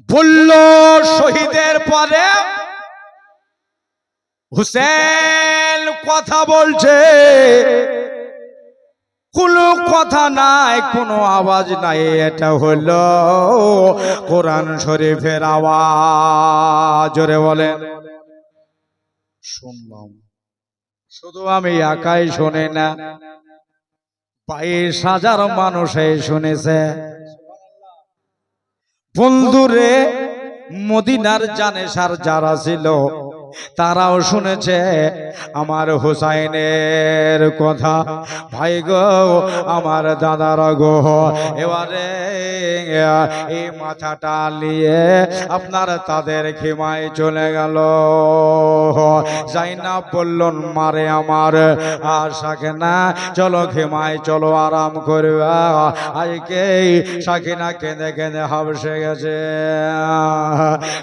বলল শহীদের পরে হুসেন কথা বলছে, কোনো কথা নাই, কোনো আওয়াজ নাই, এটা হলো কোরআন শরীফের আওয়াজ। জোরে বলেন। শুনলাম, শুধু আমি একাই শুনে না, 22,000 মানুষই শুনেছে। বন্ধুরে, মদিনার জানেসার যারা ছিল তারাও শুনেছে আমার হুসাইনের কথা। ভাই গো, আমার দাদারা গো, এবারে এই মাথাটা নিয়ে আপনার তাদের খিমায় চলে গেল। জাইনাব বললেন, মারে আমার সাকিনা, চলো খিমায় চলো, আরাম করবা। আজকে সাকিনা কেঁদে কেঁদে হাবসে গেছে।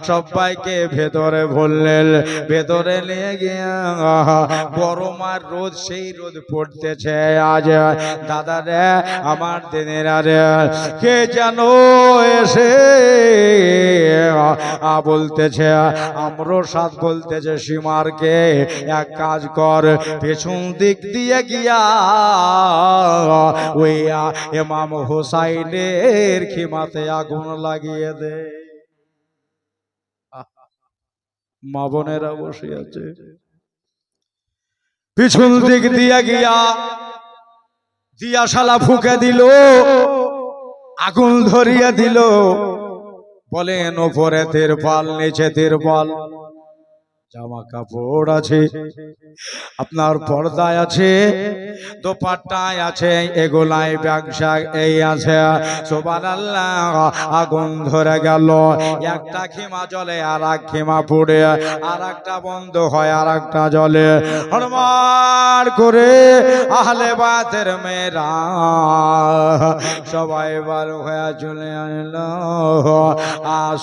সবাইকে ভেতরে বললেন, ভেতরে নিয়ে গিয়া গরমার রোদ, সেই রোদ পড়তেছে আজ। দাদা রে, আমার দিনের আরে কে যেন এসে বলতেছে, আমরো সাথ বলতেছে, সীমারকে এক কাজ কর, পেছন দিক দিয়ে গিয়া ওই ইমাম হুসাইনের খিমাতে আগুন লাগিয়ে দে। মা বোনেরা বসে আছে, পিছন দিক দিয়া গিয়া দিয়াশালা ফুঁকে দিল, আগুন ধরিয়ে দিল। বলেন, ওপরে তিরপাল, নিচে তিরপাল, জামা কাপড় আছে, আপনার পর্দায় আছে, দোপাট্টায় আছে, এগুলাই ব্যবসা এই আছে। সুবহানাল্লাহ। আগুন ধরে গেল, একটা খিমা জ্বলে, আর এক খিমা পুড়ে, আর একটা বন্ধ হয়, আর একটা জ্বলে। হরমার করে আহলে বাতের মেয়েরা সবাই বার হয়ে চলে আসলো।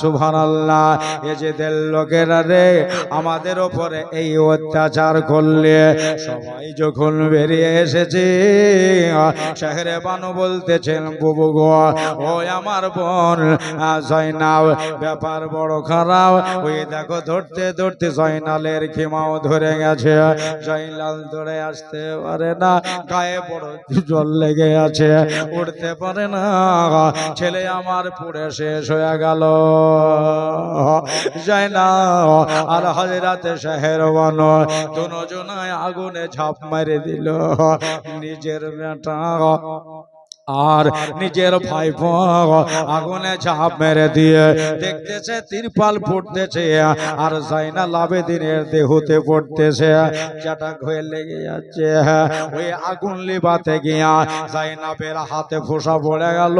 সুবহানাল্লাহ। এজেদের লোকেরা রে, আমাদের ওপরে এই অত্যাচার করলে, সবাই যখন বেরিয়ে এসেছে, শহরে বানু বলতেছেন, বুবু গো, ও আমার বোন জয়নাল, ব্যাপার বড় খারাপ। ওই দেখো, ধরতে ধরতে জয়নালের খিমাও ধরে গেছে। জয়নাল ধরে আসতে পারে না, গায়ে বড় জল লেগে আছে, উঠতে পারে না। ছেলে আমার পুড়ে শেষ হয়ে গেল। জয়নাল আর হযরতে শাহরবানো দুজনায় আগুনে ঝাঁপ মেরে দিল। নিজের বেটা আর নিজের ভাইপো আগুনে ঝাঁপ মেরে দিয়ে দেখতেছে তিরপাল ফুটতেছে, আর জাইনাল আবেদিনের দেহতে পড়তেছে, চাটা হয়ে লেগে যাচ্ছে। ওই আগুন লিবাতে গিয়া জাইনাবের হাতে ফোঁসা পড়ে গেল,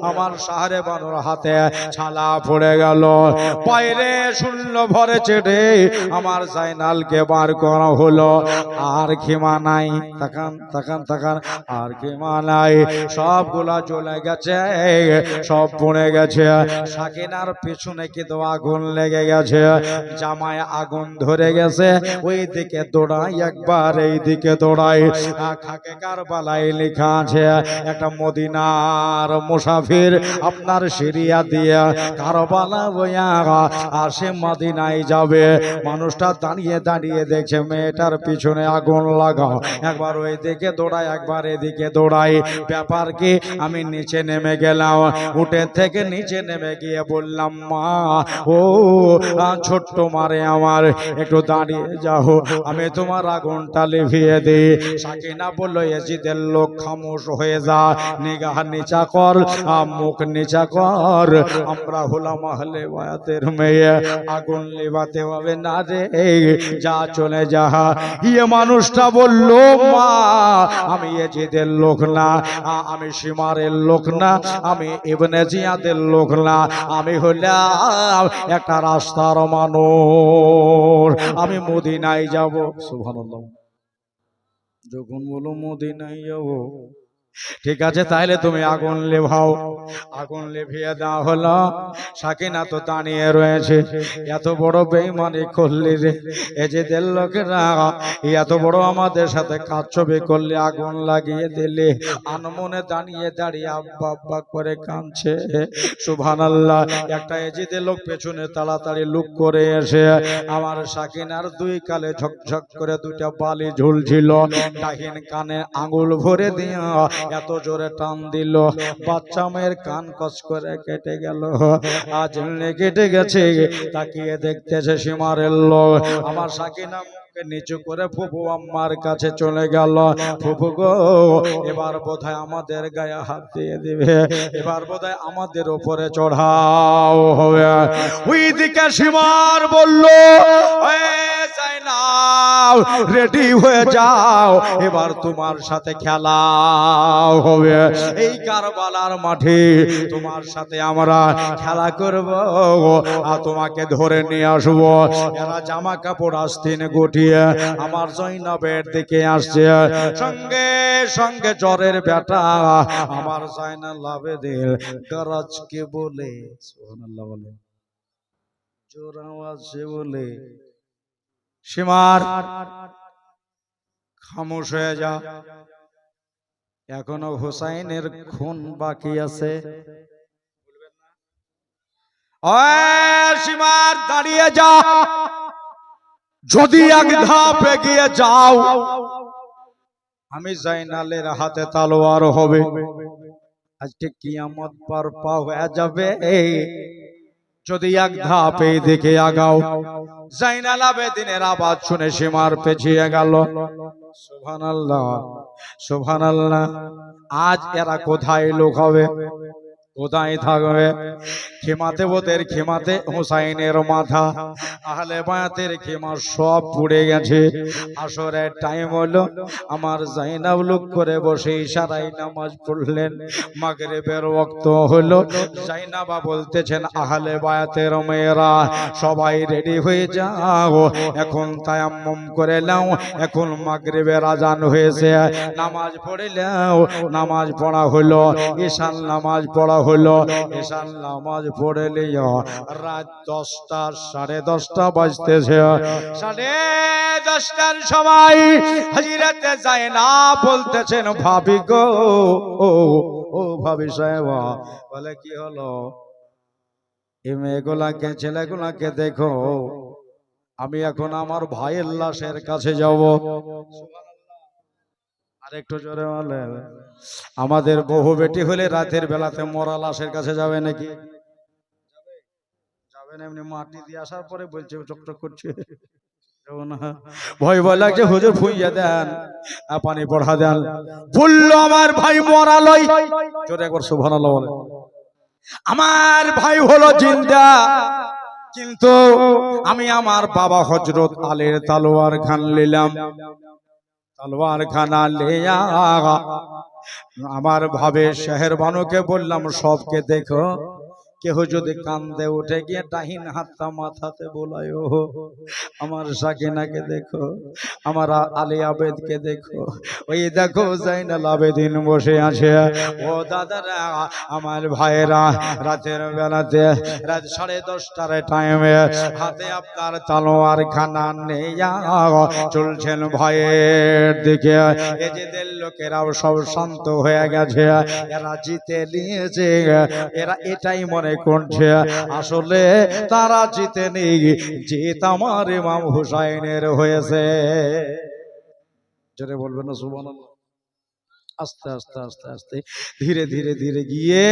আমার শাহরে বানুর হাতে ছালা পড়ে গেল। বাইরে শূন্য ভরে চেটে আমার জাইনালকে বার করা হলো। আর খিমা নাই, তাকান তাকান তাকান, আর খিমা নাই, সবগুলা চলে গেছে, সব পড়ে গেছে। সাকিনার পিছনে কিন্তু আগুন লেগে গেছে, জামায় আগুন ধরে গেছে। ওই দিকে দৌড়াই একবার, এই দিকে দৌড়াই। খাকে কারবালায় লেখা আছে, একটা মদিনার মুসাফির আপনার সিরিয়া দিয়ে কারবালা বইয়া আসে, মদিনায় যাবে। মানুষটা দাঁড়িয়ে দাঁড়িয়ে দেখছে, মেয়েটার পিছনে আগুন লাগাও। একবার ওই দিকে দৌড়াই, একবার এদিকে দৌড়াই। ব্যাপার কি, আমি নিচে নেমে গেলাম, উঠে থেকে নিচে নেমে গিয়ে বললাম, মা ও ছোট্ট মারে আমার, একটু দাঁড়িয়ে যাও, আমি তোমার আগুনটা লিভিয়ে দিই। সাকিনা বলল, এজিদের লোক, খামোশ হয়ে যা, নিগাহ নিচা কর, মুখ নিচা কর, আমরা হলাম আহলে বায়াতের মেয়ে, আগুন লিবাতে হবে না রে, যা চলে যা। ইয়ে মানুষটা বলল, মা আমি এজিদের লোক না, আমি সীমারের লোক না, আমি ইবনে জিয়াদের লোক না, আমি হলাম একটা রাস্তার মানুষ, আমি মদিনায় যাব। সুবহানাল্লাহ। যখন বলো মদিনায় যাব, ঠিক আছে, তাহলে তুমি আগুন লেভাও। আগুন লেভিয়ে দেওয়া হলো। সাকিনা তো দাঁড়িয়ে রয়েছে। এত বড় বেঈমানি করলি রে, এজেদের লোকেরা এত বড় আমাদের সাথে কাচ্চবে করলে, আগুন লাগিয়ে দিলে। আনমনে দাঁড়িয়ে আব্বা আব্বা করে কাঁদছে। সুবহানাল্লাহ। একটা এজিদের লোক পেছনে তাড়াতাড়ি লুক করে এসে আমার সাকিনার দুই কালে ঝকঝক করে দুইটা বালি ঝুলছিল, ডাহিন কানে আঙুল ভরে দিয়া এত জোরে টান দিল, বাচ্চা মেয়ের কান কচ করে কেটে গেল। আজ কেটে গেছে, তাকিয়ে দেখতেছে সীমারের লোক। আমার সাকিনা নিচু করে ফুফু আম্মার কাছে চলে গেল। ফুফু গো, এবার বোধহয় আমাদের গায়ে হাত দিয়ে দিবে, এবার বোধহয় আমাদের উপরে চড়াও হবে। ওই দিকে সীমার বলল, রেডি হয়ে যাও, এবার তোমার সাথে খেলা হবে। এই কারবালার মাঠে তোমার সাথে আমরা খেলা করব, আর তোমাকে ধরে নিয়ে আসবো। এরা জামা কাপড় আস্তিন গুটিয়ে আমার জৈনবের দিকে আসছে। সঙ্গে সঙ্গে জ্বরের বেটা আমার জয়নাল আবেদিন গরজকে বলে, সুবহানাল্লাহ বলে, জোর আওয়াজে বলে, সীমার খামোশ হয়ে যা, এখনো হুসাইনের খুন বাকি আছে। সীমার দাঁড়িয়ে যা, যদি এক ধাপ এগিয়ে যাও আমি জয়নালের হাতে তলোয়ার হবে। আজকে কিয়ামত বরপা হয়ে যাবে যদি এক ধাপ এই দিকে আগাও। জয়নাল আবেদিনের আওয়াজ শুনে সীমার পেছিয়ে গেল। সুবহানাল্লাহ, সুবহানাল্লাহ। আজ এরা কোথায় লোক হবে, কোথায় থাকবে? খেমাতে ওদের খেমাতে হুসাইনের মাথা, আহলে বায়াতের খেমা সব পুড়ে গেছে। আসরের টাইম হলো, আমার জাইনাব লুক করে বসে ইশারায় নামাজ পড়লেন। মাগরিবের ওয়াক্ত হলো, জাইনাবা বলতেছেন আহলে বায়াতের মেয়েরা সবাই রেডি হয়ে যাও, এখন তায়াম্মুম করে নাও, এখন মাগরিবের আজান হয়েছে, নামাজ পড়ে নাও। নামাজ পড়া হলো, ঈশার নামাজ পড়া হলো। ঈশার নামাজ পড়ে লিও, রাত 10টা 10:30 বাজতেছে। 10:30টার সময় হযরতে যায়নাব বলতেছেন, ভাবি গো, ও ভাবি সাহেব, বলে কি হলো? এই মেয়েগুলাকে ছেলেগুলাকে দেখো, আমি এখন আমার ভাইয়ের লাশের কাছে যাব। আরেকটু জোরে বলেন। আমাদের বহু বেটি হলে রাতের বেলাতে মরা লাশের কাছে যাবে নাকি? যাবে না? এমনি মাটি দিয়ে আসার পরে বলছে চকচক করছে, ভয় ভয় লাগছে, হুজুর ফুইয়া দেন, পানি পড়া দেন। বললো আমার ভাই মরা লই, জোরে একবার সুবহানাল্লাহ বলে। আমার ভাই হলো জিন্দা, কিন্তু আমি আমার বাবা হযরত আলীর তলোয়ার খান নিলাম। তলোয়ার খানা লিয়া আমার ভাবে শহর বানুকে বললাম, সবকে দেখো, কেহ যদি কান্দে উঠে গিয়ে ডাহিন হাতটা মাথাতে বোলায়, আমার সাকিনাকে দেখো, আমার আলী আবেদকে দেখো, ওই দেখো জয়নাল আবেদিন বসে আছে। ও দাদারা, আমার ভাইয়েরা, রাতের বেলাতে রাত 10:30টার টাইমে হাতে আপনার তলোয়ার খানা নিয়া চলছেন ভয়ের দিকে। এজেদের লোকেরাও সব শান্ত হয়ে গেছে, এরা জিতে নিয়েছে। এরা এটাই মনে করছে আসলে তারা জিতে নেই, জিত আমার ইমাম হুসাইনের হয়েছে। জোরে বলবেন না সুবহানাল্লাহ। আস্তে আস্তে আস্তে আস্তে ধীরে ধীরে ধীরে গিয়ে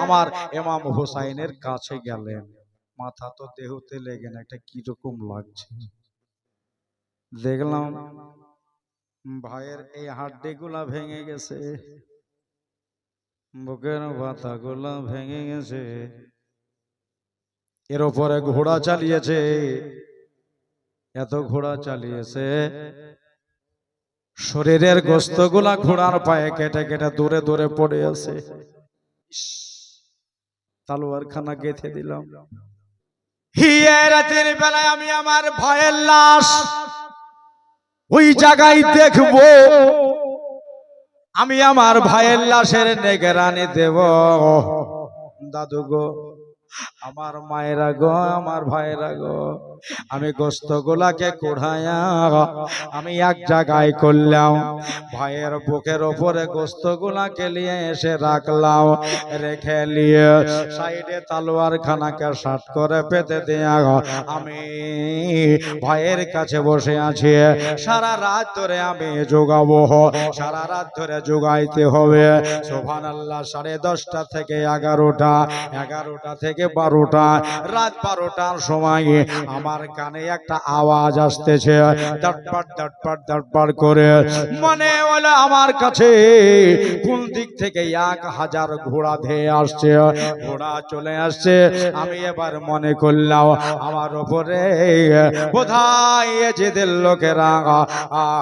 আমার ইমাম হুসাইনের কাছে গেলেন। মাথা তো দেহতে লেগে না, এটা কিরকম লাগছে দেখলাম। ভাইয়ের এই হাড্ডিগুলা ভেঙে গেছে, বুকের ব্যথাগুলা ভেঙে গেছে, এর উপরে ঘোড়া চালিয়েছে, এত ঘোড়া চালিয়েছে, শরীরের গোস্তগুলা ঘোড়ার পায়ে কেটে কেটে দূরে দূরে পড়ে আছে। তলোয়ার খানা গেঁথে দিলাম। রাতের বেলায় আমি আমার ভাইয়ের লাশ ওই জায়গায় দেখবো, আমি আমার ভাইয়ের লাশের নিগরানি দেব। দাদু গো, আমার মায়েরা গো, আমার ভাইরা গো, আমি গোস্ত গুলাকে কুড়াইয়া আমি এক জায়গায় করলাম, ভাইয়ের বুকের ওপরে গোস্ত গুলাকে নিয়ে এসে রাখলাম, রেখে নিয়ে সাইডে তালোয়ার খানাকে শার্ট করে পেতে দেয়া আমি ভাইয়ের কাছে বসে আছি। সারা রাত ধরে আমি যোগাবো, সারা রাত ধরে যোগাইতে হবে। সুবহানাল্লাহ। 10:30 থেকে 11টা, 11টা থেকে 12টা, রাত 12টার সময় আমার কানে একটা আওয়াজ আসতেছে, দটপট দটপট দটপট করে। মনে হলো আমার কাছে কোন দিক থেকে 1000 ঘোড়া ধেয়ে আসছে, ঘোড়া চলে আসছে। আমি এবার মনে করলাম আমার উপরে বোধহয় এজিদের লোকেরা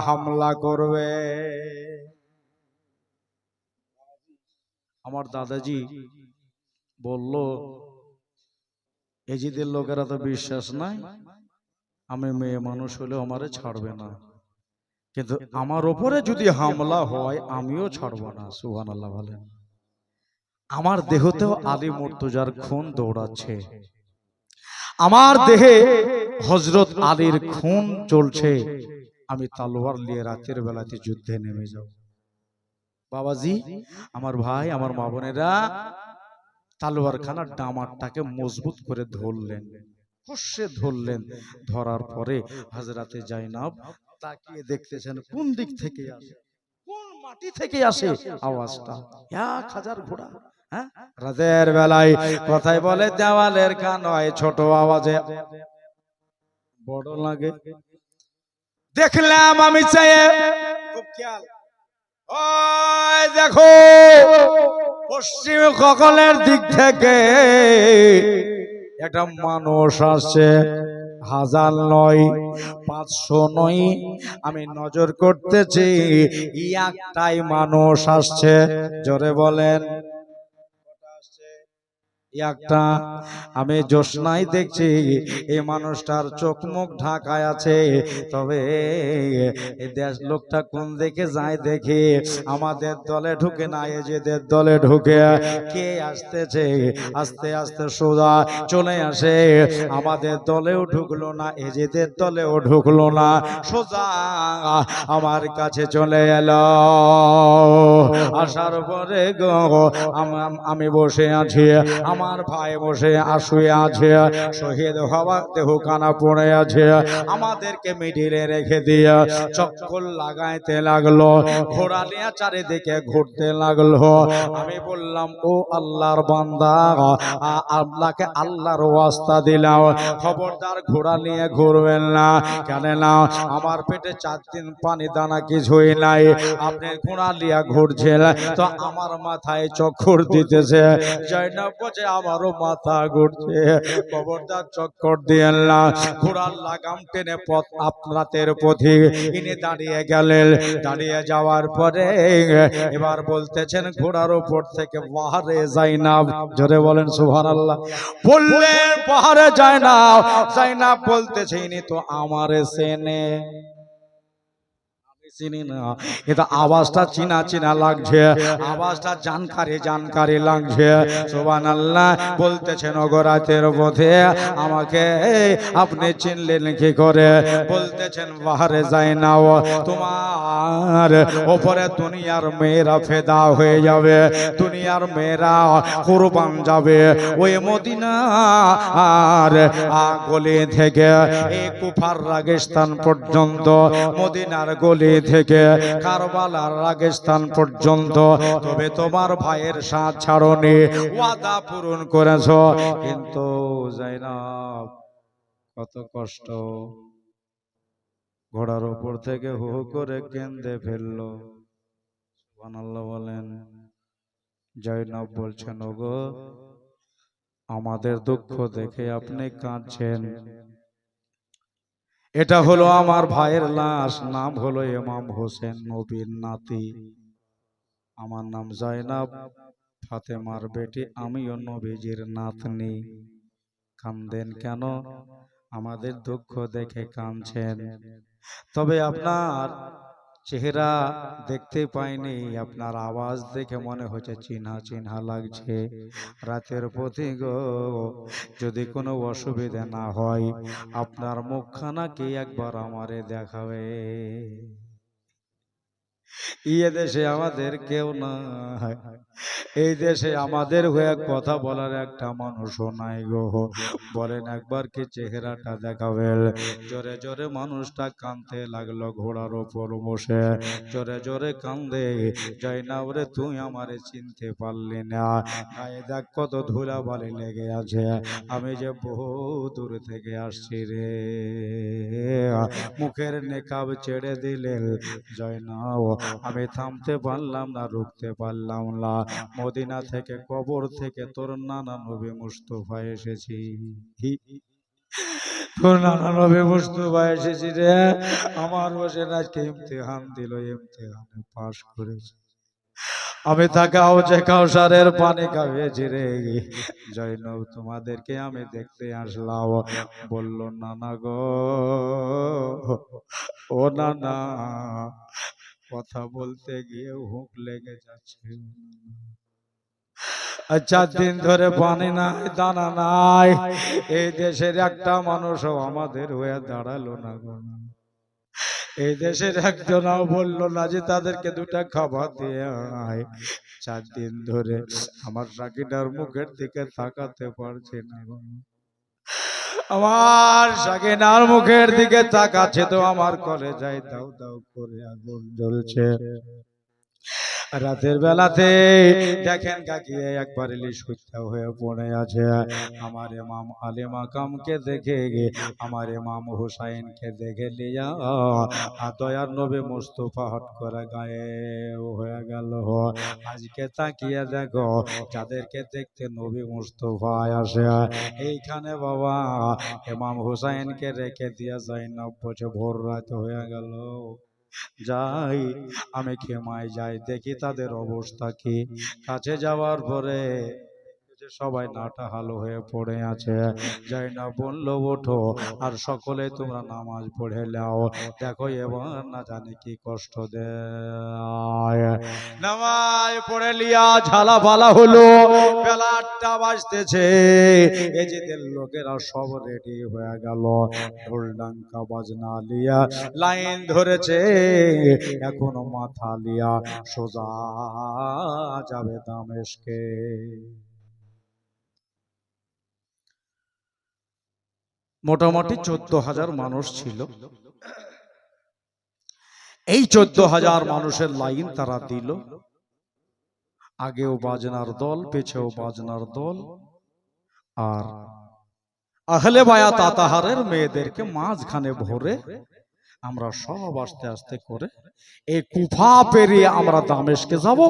হামলা করবে। আমার দাদাজি বলল, এজিদের লোকেরা তো বিশ্বাস নাই, আমি মেয়ে মানুষ হলেও আমারে ছাড়বে না, কিন্তু আমার ওপরে যদি হামলা হয় আমিও ছাড়বো না। সুবহানাল্লাহ বলেন। আমার দেহতেও আলী মুর্তজার খুন দৌড়াচ্ছে, আমার দেহে হযরত আলীর খুন চলছে। আমি তলোয়ার নিয়ে রাতের বেলাতে যুদ্ধে নেমে যাব। বাবাজি, আমার ভাই, আমার মা বোনেরা তালোয়ার খানার ডামারটাকে মজবুত করে ধরলেন, কষে ধরলেন। ধরার পরে হযরতে জাইনাব তাকিয়ে দেখতেছেন কোন দিক থেকে আসে, কোন মাটি থেকে আসে আওয়াজটা। 1000 ঘোড়া। হ্যাঁ, রাতের বেলায় কথাই বলে দেওয়ালের কান হয় ছোট আওয়াজে বড় লাগে। দেখলাম আমি চাইয়ে, খুব খেয়াল, ওই দেখো পশ্চিম ককলের দিক থেকে একটা মানুষ আসছে। 1000 নয়, 500 নয়, আমি নজর করতেছি একটাই মানুষ আসছে। জোরে বলেন, একটা। আমি জোসনাই দেখছি এই মানুষটার চোখ মুখ ঢাকায় আছে, তবে এই দেশ লোকটা কোন দিকে যায় দেখি আমাদের দলে ঢুকে না, এজেদের দলে ঢুকে। কে আসতেছে? আস্তে আস্তে সোজা চলে আসে, আমাদের দলেও ঢুকলো না, এজেদের দলেও ঢুকলো না, সোজা আমার কাছে চলে এলো। আসার পরে গো আমি বসে আছি, আমার ভাই বসে শুয়ে আছে, শহীদ হওয়া দেহ কানা পড়ে আছে। আমাদেরকে মিডিলে রেখে দিয়ে চক্কর লাগাইতে লাগলো, ঘোড়া নিয়ে চারিদিকে ঘুরতে লাগলো। আমি বললাম, ও আল্লাহর বান্দা, আপনাকে আল্লাহর ওয়াস্তা দিলাম, খবরদার ঘোড়া নিয়ে ঘুরবেন না। কেন না, আমার পেটে 4 দিন পানি দানা কিছুই নাই, আপনি ঘোড়া নিয়ে ঘুরছেন তো আমার মাথায় চক্কর দিতেছে। জাইনাব বলছে আমারও মাথা ঘুরছে, খবরদার চক্কর দিয়েন না। ঘোড়ার লাগাম টেনে পথ আপনাদের পথে ইনি দাঁড়িয়ে গেলেন। দাঁড়িয়ে যাওয়ার পরে এবার বলতেছেন ঘোড়ার উপর থেকে, বাহারে জাইনাব। জোরে বলেন সুবহানাল্লাহ। বললেন বাহারে জাইনাব। জাইনাব বলতেছে ইনি তো আমারে চেনে, চিনি না, এটা আওয়াজটা চিনা চিনা লাগছে, আওয়াজটা জানকারি জানকারি লাগছে। সুবহানাল্লাহ। বলতেছেন ওগো রাতের পথে আমাকে আপনি চিনলেন কি করে? বলতেছেন বাহারে জাইনাব, তোমার ওপরে দুনিয়ার মেয়েরা ফেদা হয়ে যাবে, দুনিয়ার মেয়েরা কুরবান যাবে। ওই মদিনার গলি থেকে এই কুফার রাগিস্তান পর্যন্ত, মদিনার গলি থেকে কারবালার রাগিস্তান পর্যন্ত, তবে তোমার ভাইয়ের সাথ ছাড়নি, ওয়াদা পূরণ করেছ। কিন্তু জাইনাব কত কষ্ট, ঘোড়ার উপর থেকে হু হু করে কেঁদে ফেললো। সুবহানাল্লাহ বলেন। জাইনাব বলছেন, ওগো আমাদের দুঃখ দেখে আপনি কাঁদছেন, এটা হলো আমার ভাইয়ের লাশ, নাম হলো ইমাম হোসেন, নবীর নাতি। আমার নাম জাইনাব, ফাতেমার বেটি, আমিও নবীজির নাতনি। কাঁদেন কেন? আমাদের দুঃখ দেখে কাঁদছেন। তবে আপনার চেহারা দেখতে পাইনি, আপনার আওয়াজ দেখে মনে হচ্ছে চিনহা চিনহা লাগছে। রাতের পথে গো, যদি কোনো অসুবিধা না হয় আপনার মুখখানা কি একবার আমারে দেখাবে। এই দেশে আমাদের কেউ নাই, এই দেশে আমাদের হয়ে কথা বলার একটা মানুষও নাই গো। বলেন একবার কি চেহারাটা দেখাবে। জোরে জোরে মানুষটা কাঁদতে লাগলো ঘোড়ার ওপর বসে, জোরে জোরে কান্দে। জয়নাব রে তুই আমারে চিনতে পারলি না, গায়ে দেখ কত ধুলা বালি লেগে আছে, আমি যে বহু দূর থেকে আসছি রে। মুখের নেকাব ছেড়ে দিলেন জয়নাব, আমি থামতে পারলাম না, রুখতে পারলাম না। মদিনা থেকে কবর থেকে তোর নানা নবী মুস্তাফা এসেছি, তোর নানা নবী মুস্তাফা এসেছি রে। আমার বসে আজকে ইমতিহান দিল, ইমতিহানে পাশ করেছে। আমি তাকে আওজে কাউসারের পানি খাইয়েছি রে। জয়নব তোমাদেরকে আমি দেখতে আসলাম। বলল নানা গো, ও নানা, কথা বলতে গিয়ে হুঁক লেগে যাচ্ছে। 4 দিন ধরে পানি নাই, দানা নাই, এই দেশের একটা মানুষও আমাদের হয়ে দাঁড়ালো না গো। এই দেশের একজনও বললো না যে তাদেরকে 2টা খাবার দিয়ে আয়। 4 দিন ধরে আমার সাকিনার মুখের দিকে তাকাতে পারছি না গো। আমার সাকিনার মুখের দিকে তাকাচ্ছে তো আমার কলেজায় দাউ দাউ করে আগুন জ্বলছে। রাতের বেলাতে দেখেন কাকিয়ে একবার ইলিশ হত্যা হয়ে পড়ে আছে। আমার ইমাম আলী মাকামকে দেখে, আমার ইমাম হুসাইনকে দেখে লিয়া দয়ার নবী মুস্তাফা হট করে গায়ে হয়ে গেল। আজকে তাকিয়ে দেখো, যাদেরকে দেখতে নবী মুস্তাফা আসে, এইখানে বাবা ইমাম হুসাইনকে রেখে দিয়ে জয়নব বসে ভোর রাত হয়ে গেল। যাই আমি খেমায় যাই, দেখি তাদের অবস্থা কি। কাছে যাওয়ার পরে সবাই নাটা হালো হয়ে পড়ে আছে। যাই না বললো ওঠো আর সকলে তোমরা নামাজ পড়ে নাও, দেখো এবার না জানি কি কষ্ট দেয়। নামাজ পড়ে লিয়া ঝালা ফালা হলো, বেলা 8টা বাজতেছে। এজিদের লোকেরা সব রেডি হয়ে গেল, ঢোল ডাঙ্কা বাজনা লিয়া লাইন ধরেছে। এখনো মাথা লিয়া সোজা যাবে দামেস্কে। মোটামুটি 14,000 মানুষ ছিল। এই 14,000 মানুষের লাইন তারা দিল, আগেও বাজনার দল, পেছেও বাজনার দল, আর আহলে বায়াত আতাহারের মেয়েদেরকে মাঝখানে ভরে আমরা সব আস্তে আস্তে করে এই কুফা পেরিয়ে আমরা দামেস্কে যাব।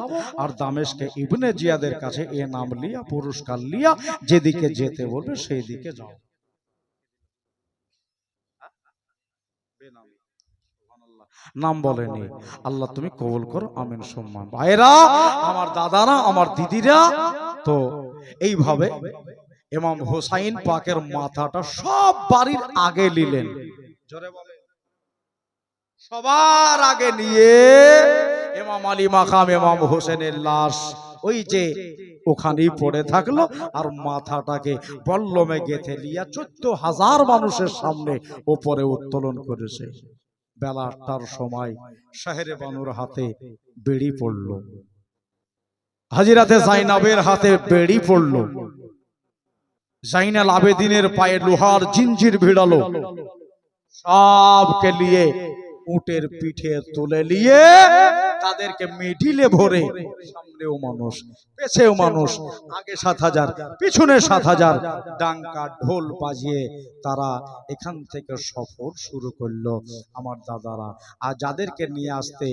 আর দামেস্কে ইবনে জিয়াদের কাছে এ নাম লিয়া, পুরস্কার লিয়া, যেদিকে যেতে বলবে সেই দিকে যাও। নাম বলেনি, আল্লাহ তুমি কবুল করো, আমিন সম্মান। ভাইরা আমার, দাদারা আমার, দিদিরা, তো এইভাবে ইমাম হুসাইন পাকের মাথাটা সব বাড়ির আগে নিলেন, জোরে বলে সবার আগে নিয়ে ইমাম আলী মাকাম ইমাম হোসেনের লাশ ওই যে ওখানেই পড়ে থাকলো। আর মাথাটাকে বল্লমে গেঁথে লিয়া 14,000 মানুষের সামনে ওপরে উত্তোলন করেছে। বেলা 8টার সময় শাহেরে বানুর হাতে বেড়ি পড়ল, হাজিরাতে জাইনাবের হাতে বেড়ি পড়ল, জাইনাল আবেদিনের পায়ে লোহার জিঞ্জির ভিড়ালো, সবকে নিয়ে উটের পিঠে তুলে নিয়ে তাদেরকে মিডিলে ভরে, সামনেও মানুষ পেছেও মানুষ, আগে 7,000 পিছনে 7,000 ডাঙ্কা ঢোল বাজিয়ে তারা এখান থেকে সফর শুরু করলো। আমার দাদারা আর যাদেরকে নিয়ে আসতে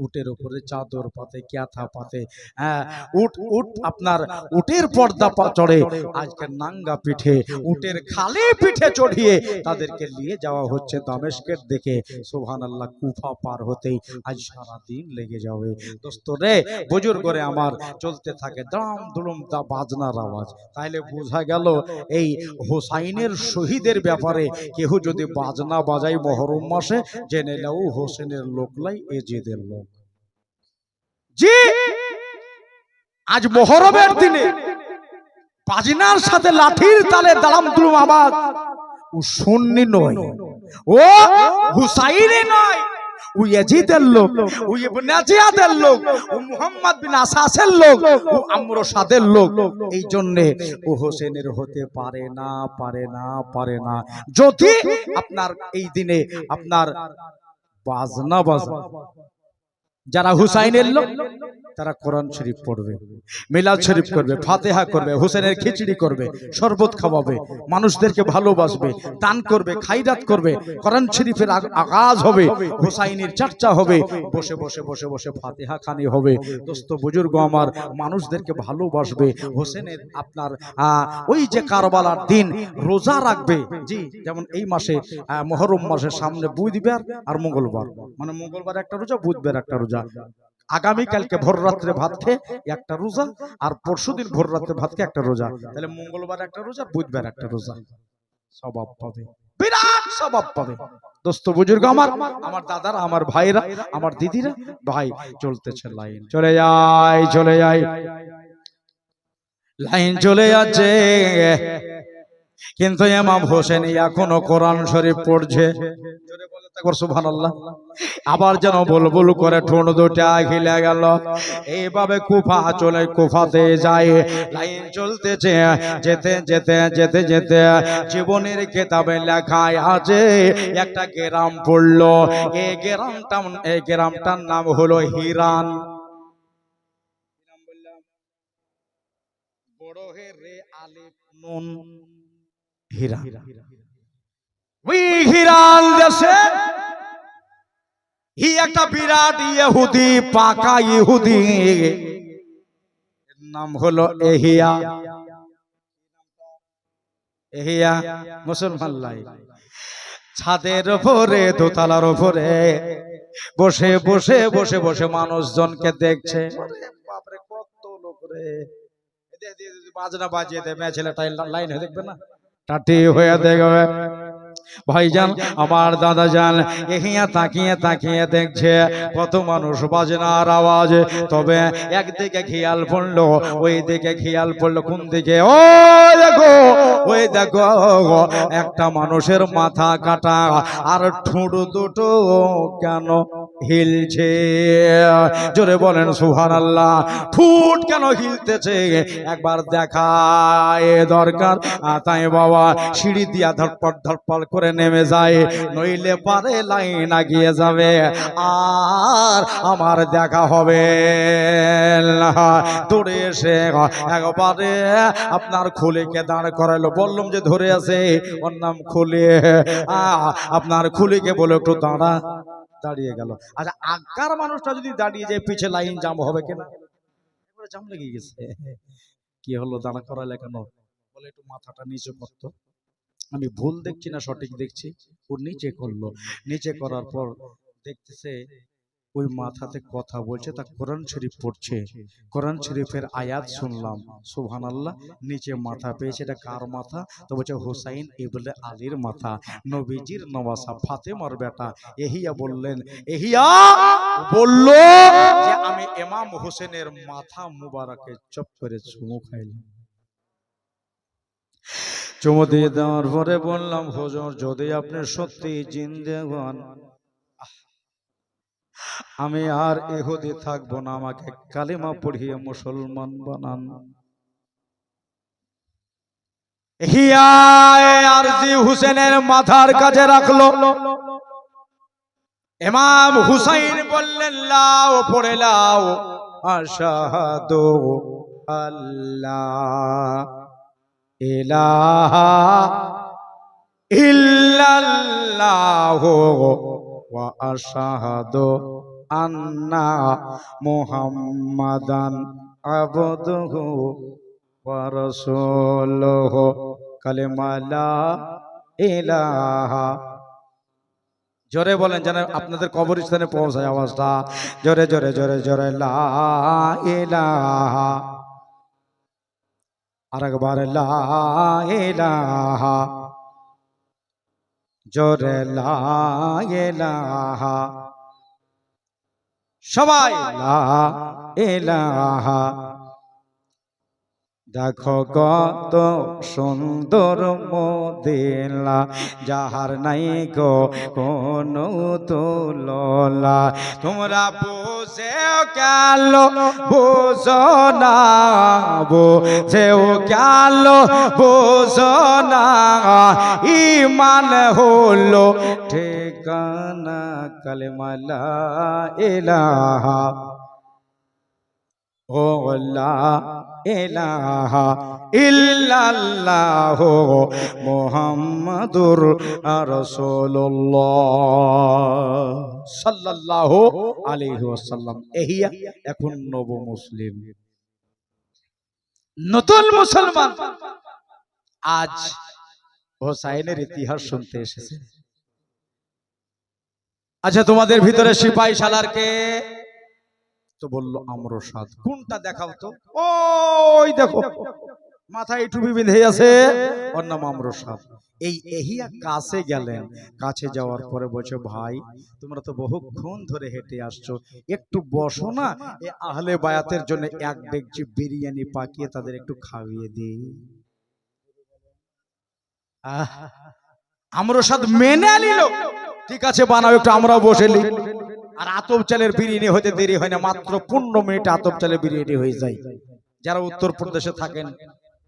উটের উপরে চাদর পাতে, ক্যাথা পাতে, হ্যাঁ, উট উট আপনার উটের পর্দা চড়ে আজকে নাঙ্গা পিঠে, উটের খালি পিঠে চড়িয়ে তাদেরকে নিয়ে যাওয়া হচ্ছে দামেস্কের দিকে। সুবহানাল্লাহ। কুফা পার হতেই আজ সারা দিন লেগে যাবে। দোস্ত রে, বুজুর্গরে আমার, চলতে থাকে দাম দুলুম দা বাজনার আওয়াজ। তাইলে বোঝা গেল এই হোসাইনের শহীদের ব্যাপারে কেউ যদি বাজনা বাজাই মহরম মাসে, জেনে নাও হোসেনের লোকলাই এজিদের লোক। জি, আজ মহরমের দিনে বাজনার সাথে লাঠির তালে দালাম দুলুম আওয়াজ, ও সুন্নি নয়, ও হুসাইনি নয়, ও ইয়াজিদের লোক, ও ইবনে জিয়াদের লোক, ও মুহাম্মদ বিন আসাসের লোক, ও আমর সাদের লোক। এই জন্য ও হোসেনের হতে পারে না, পারে না, পারে না। যদি আপনার এই দিনে আপনার বাজনা বাজা, যারা হুসাইনের লোক তারা কোরআন শরীফ পড়বে, মিলাদ শরীফ করবে, ফাতিহা করবে, হোসেনের খিচড়ি করবে, শরবত খাওয়াবে, মানুষদেরকে ভালোবাসবে, দান করবে, খাইরাত করবে, কোরআন শরীফের আগাজ হবে, হোসাইনের চর্চা হবে, বসে বসে বসে বসে ফাতিহা খানি হবে। দোস্ত বুজুর্গ আমার, মানুষদেরকে ভালোবাসবে। হোসেনের আপনার ওই যে কারবালার দিন রোজা রাখবে। জি, যেমন এই মাসে মুহররম মাসের সামনে বুধবার আর মঙ্গলবার, মানে মঙ্গলবার একটা রোজা, বুধবার একটা রোজা। আগামী কালকে ভোর রাত্রে ভাত খেয়ে একটা রোজা, আর পরশুদিন ভোর রাত্রে ভাত খেয়ে একটা রোজা। তাহলে মঙ্গলবার একটা রোজা, বুধবার একটা রোজা। সওয়াব পাবে, বিরাট সওয়াব পাবে। দোস্ত বুজুর্গ আমার, আমার দাদারা, আমার ভাইরা, আমার দিদিরা, ভাই চলতেছে লাইন, চলে যায়, চলে যায়, লাইন চলে যাচ্ছে। কিন্তু ইমাম হোসেন এখনো কোরআন শরীফ পড়ছে। সুবহানাল্লাহ। আবার যেন বুলবুল করে ঠোঁট দুটা খিলে গেল। এইভাবে কুফা চলে, কুফাতে যায়, লাইন চলতেছে। যেতে যেতে যেতে যেতে জীবনের কিতাবে লেখায় আছে একটা গ্রাম পড়লো। এই গ্রামটার নাম হলো হিরান। বড় হে রে আলিফ নুন, হিরান। ওই হিরান দেশে একটা বিরাট ইহুদি, পাকা ইহুদি, নাম হলো এহিয়া। এহিয়া মুসলমান লাই, ছাদের উপরে, দোতলার উপরে বসে বসে বসে বসে মানুষজনকে দেখছে। বাপরে কত লোক রে, বাজনা বাজিয়ে দেবে, ছেলেটা লাইন হয়ে দেখবে না, টাটি হয়ে দেখবে। ভাইজান, আমার দাদা জান, এহিয়া তাকিয়ে তাকিয়ে দেখছে কত মানুষ, বাজনার আওয়াজ। তবে একদিকে খেয়াল পড়লো, ওই দিকে খেয়াল পড়লো, কোন দিকে? ও দেখো, ওই দেখো, একটা মানুষের মাথা কাটা, আর ঠোঁট দুটো কেন হিলছে? জোরে বলেন সুবহানাল্লাহ। ঠোঁট কেন হিলতেছে একবার দেখায় দরকার। তাই বাবা সিঁড়ি দিয়া ধরপড় ধরপড় করে নেমে যায়, নইলে পারে লাইন আগিয়ে যাবে আর আমার দেখা হবে না। দৌড়ে এসে একবারে আপনার খুলিকে দাঁড় করাইলো। বললাম যে ধরে আছে, ওর নাম খুলি। আপনার খুলিকে বলে একটু দাঁড়া, দাঁড়িয়ে গেল। আচ্ছা, আগকার মানুষটা যদি দাঁড়িয়ে যায়, পিছে লাইন জাম হবে কেন? জাম লেগে গেছে। কি হলো, দাঁড়া করালে কেন? বলে একটু মাথাটা নিচু করতো। আমি ভুল দেখছি না সঠিক দেখছি? ও নিচে করলো। নিচে করার পর দেখতেছে ওই মাথাতে কথা বলছে, তা কোরআন শরীফ পড়ছে। কোরআন শরীফের আয়াত শুনলাম, সুবহানাল্লাহ। নিচে মাথা পেয়েছে, এটা কার মাথা? তো বলছে হুসাইন ইবনে আলীর মাথা, নবীজির নওয়াসা, ফাতেমার বেটা। এহিয়া বললেন, এহিয়া বলল যে আমি ইমাম হোসেনের মাথা মুবারকে চপ করে চুমু খাইলাম। চুমু দিয়ে দেওয়ার পরে বললাম, হুজুর যদি আপনি সত্যি জিন্দে হন, আমি আর ইহুদি থাকবো না, আমাকে কালিমা পড়িয়ে মুসলমান বানান। হিয়া আরজি হুসেনের মাথার কাছে রাখলো। ইমাম হুসাইন বললেন, লাও, পড়ে লাও, আশহাদু আল্লাহ ইলাহা ইল্লাল্লাহু ওয়া আশহাদু আন্না মুহাম্মাদান আবদুহু ওয়া রাসূলুহু কালিমা লা ইলাহা। জোরে বলেন যেন আপনাদের কবরস্থানে পৌঁছায় আওয়াজটা। জোরে জোরে জোরে জোরে লা ইলাহা। আরেকবার লা ইলাহা। জোরে লা ইলাহা। সবাই লা ইলাহা। দেখো কত সুন্দর মদিনা, যাহার নাই গো কোনো তুলনা। তোমরা বুঝেও গেল বুঝো না, বুঝেও গেল বুঝো না, ঈমান হলো ঠিকানা কালেমা লা ইলাহা। ও লা ইলাহা ইল্লাল্লাহু মুহাম্মাদুর রাসূলুল্লাহ সাল্লাল্লাহু আলাইহি ওয়াসাল্লাম। এহিয়া এখন নব মুসলিম, নতুন মুসলমান আজ হোসাইনের ইতিহাস শুনতে এসেছে। আচ্ছা, তোমাদের ভিতরে সিপাহী সালারকে তো বললো আমরসাদ। কোনটা দেখাও তো? ওই দেখো মাথায় টুপি বেঁধে আছে, ওর নাম আমরসাদ। এই এহিয়া কাছে গেলেন, কাছে যাওয়ার পরে বলছে, ভাই তোমরা তো বহুক্ষণ ধরে হেঁটে আসছো, একটু বসো না, এই আহলে বায়াতের জন্য এক ডেকচি বিরিয়ানি পাকিয়ে তাদের একটু খাইয়ে দিই। আমরসাদ মেনে নিল, ঠিক আছে বানাও একটু, আমরাও বসে নি। আর আতপ চালের বিরিয়ানি হতে দেরি হয় না, মাত্র 15 মিনিট আতপ চালের বিরিয়ানি হয়ে যায়। যারা উত্তর প্রদেশে থাকেন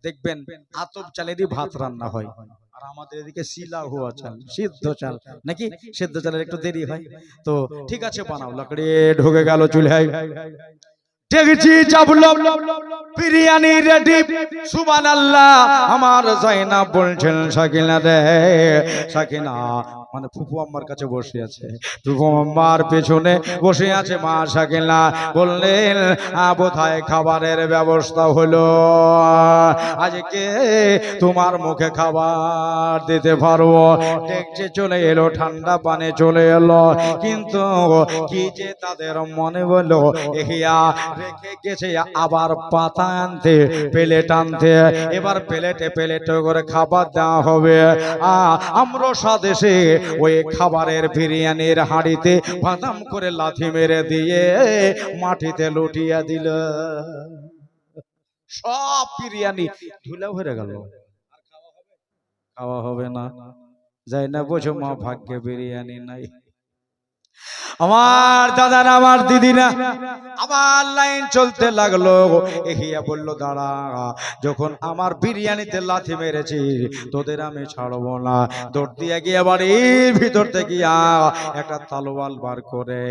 দেখবেন আতপ চালেরই ভাত রান্না হয়, আর আমাদের এদিকে শিলা হুয়া চাল, সিদ্ধ চাল, নাকি সিদ্ধ চালের একটু দেরি হয়। তো ঠিক আছে বানাও। লাকড়ি ঢুকে গেল চুলহাই, দেখছি চাবলো বিরিয়ানি রেডি। সুবহানাল্লাহ। আমার জাইনাব বলছেন, সাকিনা রে সাকিনা, মানে ফুফু আম্মার কাছে বসে আছে, ফুফু আম্মার পেছনে বসে আছে মা সাকিনা। বললেন বোধহয় খাবারের ব্যবস্থা হলো, আজকে তোমার মুখে খাবার দিতে পারবো। দেখছে চলে এলো, ঠান্ডা পানি চলে এলো, কিন্তু কি যে তাদের মনে বললো, এহিয়া রেখে গেছে আবার পাতা আনতে, প্লেট আনতে। এবার প্লেটে প্লেটে করে খাবার দেওয়া হবে। আমরসাদ এসে ওই খাবারের বিরিয়ানির হাঁড়িতে বাদাম করে লাথি মেরে দিয়ে মাটিতে লুটিয়ে দিল। সব বিরিয়ানি ধুলা ভরে গেল, খাওয়া হবে না। যাই না বোঝো মা, ভাগ্যে বিরিয়ানি নাই। আমার দাদারা, আমার দিদিরা, আবার লাইন চলতে লাগলো। এহিয়া বলল, দাঁড়া, যখন আমার বিরিয়ানিতে লাথি মেরেছি তোদের আমি ছাড়বো না। দৌড় দিয়ে গিয়ে বাড়ির ভিতর থেকে একটা তালোয়াল বার করে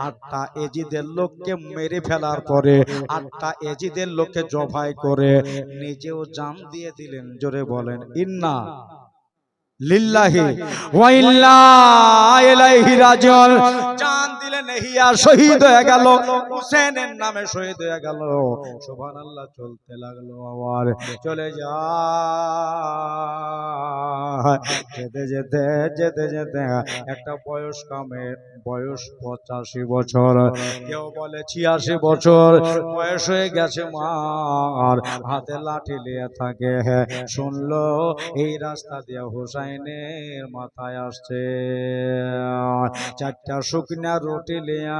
8টা এজিদের লোককে মেরে ফেলার পরে 8টা এজিদের লোককে জবাই করে নিজেও জান দিয়ে দিলেন। জোরে বলেন ইন্না লিল্লাহি ওয়া ইন্না ইলাইহি রাজিউন। জান দিলেন, এহিয়া শহীদ হয়ে গেল, হুসেনের নামে শহীদ হয়ে গেল। সুবহানাল্লাহ। চলতে লাগলো, আবার চলে যায়। যেতে যেতে যেতে যেতে একটা বয়স্ক মেয়ের বয়স 85 বছর, কেউ বলে 86 বছর বয়স হয়ে গেছে মার, হাতে লাঠি নিয়ে থাকে। শুনলো এই রাস্তা দিয়ে হুসাইনের মাথায় আসছে, 4টা শুকনা রুটি লিয়া,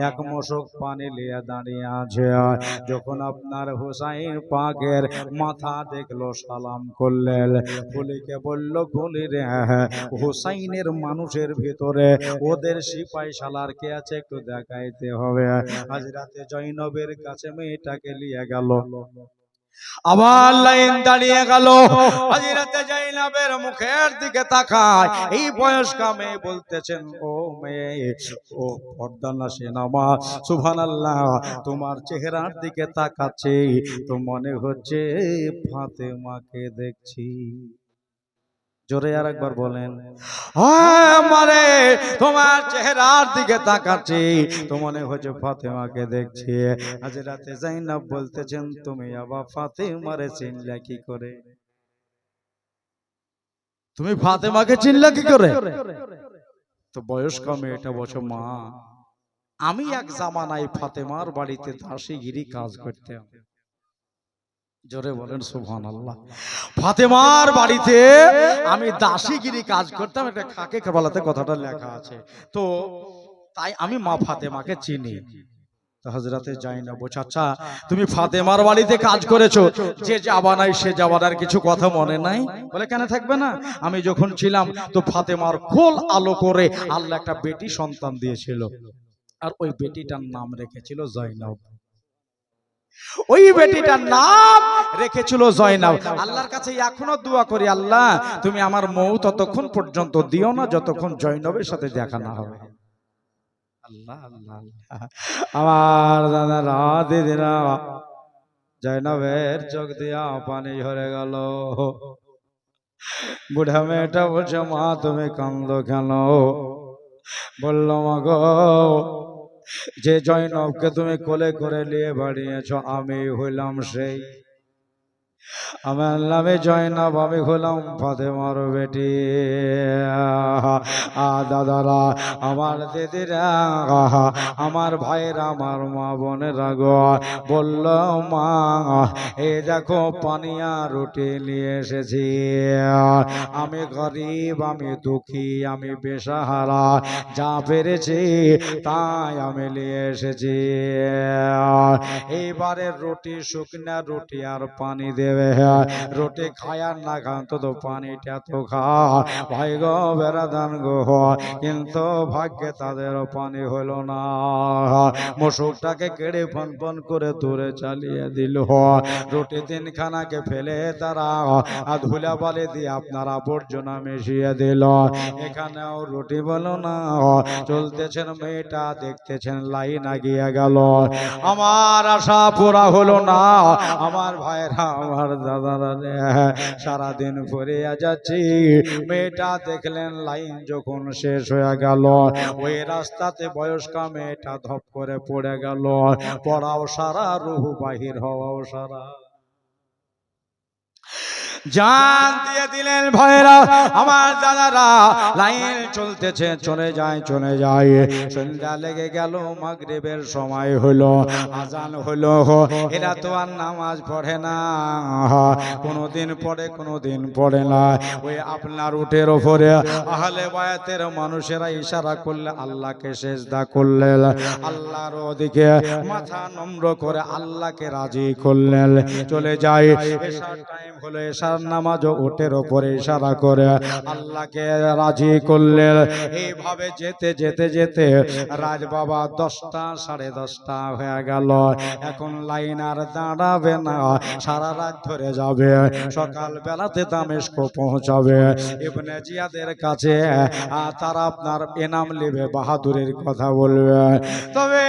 1 মশক পানি লিয়া দাঁড়িয়ে আছে। যখন আপনার হুসাইন পাকের মাথা দেখলো, সালাম করলেন। গুলিকে বলল, গুলি রে, হুসাইনের মানুষের ভিতরে ওদের সিপাহী সালার কে আছে একটু দেখাইতে হবে। হযরতে জয়নবের কাছে মেয়েটাকে নিয়ে গেল। আবার লাইন দাঁড়িয়ে গেল। হযরতে জাইনাবের মুখের দিকে তাকায়, এই বয়স্ক মেয়ে বলতেছেন, ও মেয়ে, ও পর্দানাশী নামাজ, সুবহানাল্লাহ, তোমার চেহারার দিকে তাকাচ্ছি তো মনে হচ্ছে ফাতেমাকে দেখছি। জোরে আর একবার বলেন। মারে তোমার চেহারার দিকে তাকাচ্ছি তো মনে হচ্ছে ফাতেমাকে দেখছি। আজ রাতে যাইনাব বলতেছেন তুমি আবার ফাতেমারে চিনলা কি করে? তুমি ফাতেমাকে চিনলা কি করে? তো বয়স্ক মেয়েটা বলছে মা আমি এক জামানায় ফাতেমার বাড়িতে দাসীগিরি কাজ করতাম। জোরে বলেন সুবহানাল্লাহ। ফাতেমার বাড়িতে আমি দাসীগিরি কাজ করতাম, একটা খাকে কাবালাতে কথাটা লেখা আছে। তো তাই আমি মা ফাতেমাকে চিনি। তো হযরতে যায়নাব বলছে আচ্ছা তুমি ফাতেমার বাড়িতে কাজ করেছো, যে জামানায় সে জামানার কিছু কথা মনে নাই? বলে কেন থাকবে না, আমি যখন ছিলাম তো ফাতেমার কোল আলো করে আল্লাহ একটা বেটি সন্তান দিয়েছিল, আর ওই বেটিটার নাম রেখেছিল জয়নাব। ওই বেটিটার নাম রেখেছিল জয়নাব। আল্লাহর কাছে এখনো দোয়া করি আল্লাহ তুমি আমার মৌত ততক্ষণ পর্যন্ত দিও না যতক্ষণ জয়নবের সাথে দেখা না হবে। আল্লাহ আল্লাহ আমার দাদারা দিদিরা জয়নবের চোখ দিয়া পানি ঝরে গেল। বুড়া মেয়েটা বলছে মা তুমি কান্দো কেন? বললো মা গো যে জয়নবকে তুমি কোলে করে নিয়ে বাড়িয়েছ আমি হইলাম সেই। আমার নামে জয়নব, আমি হলাম ফাতেমার বেটি। দাদারা আমার দিদিরা আমার ভাইরা আমার মা বোনেরা গো বলল মা এই দেখো পানিয়া রুটি নিয়ে এসেছি, আমি গরিব, আমি দুঃখী, আমি বেসাহারা, যা পেরেছি তাই আমি নিয়ে এসেছি। এইবারে রুটি শুকনা রুটি আর পানি দেবে, রুটি খায় আর না খান তো পানিটা তো খা ভাই গো বেড়াদান গো। কিন্তু ভাগ্যে তাদের পানি হলো না, মশুকটাকে কেড়ে ফন ফন করে দূরে চালিয়ে দিল। রুটি তিনখানাকে ফেলে তারা ধুলা বালি দিয়ে আপনার আবর্জনা মিশিয়ে দিল। এখানেও রুটি বলো না, চলতেছেন মেয়েটা দেখতেছেন লাইন আগিয়ে গেল। আমার আশা পুরা হলো না, আমার ভাইরা আমার দাদারা সারাদিন পরে যাচ্ছি। মেয়েটা দেখলেন লাইন যখন শেষ হয়ে গেল ওই রাস্তাতে বয়স্কা মেয়েটা ধপ করে পড়ে গেল। পড়াও সারা, রুহু বাহির হওয়াও সারা। জান দিয়ে দিলেন ভাইরা আমার দাদারা। লাইন চলতেছে, চলে যায় চলে যায়। সন্ধ্যা লেগে গেল, মাগরিবের সময় হলো, আজান হলো। এরা তো আর নামাজ পড়ে না, কোনোদিন পড়ে কোনোদিন পড়ে না। ওই আপনার উটের ওপরে আহলে বায়াতের মানুষেরা ইশারা করলে আল্লাহকে সেজদা করলেন, আল্লাহর ওদিকে মাথা নম্র করে আল্লাহকে রাজি করলেন। চলে যায়, এশার টাইম হলো, এশার নামাজ উটের ওপরে ইশারা করে আল্লাহকে রাজি করলেন। এইভাবে যেতে যেতে যেতে রাত বাবা 10টা 10:30 হয়ে গেল। এখন লাইন আর দাঁড়াবে না, সারা রাত ধরে যাবে। সকাল বেলাতে দামেস্ক পৌঁছাবে। ইবনে জিয়াদের কাছে তারা আপনার এনাম নেবে, বাহাদুরের কথা বলবে। তবে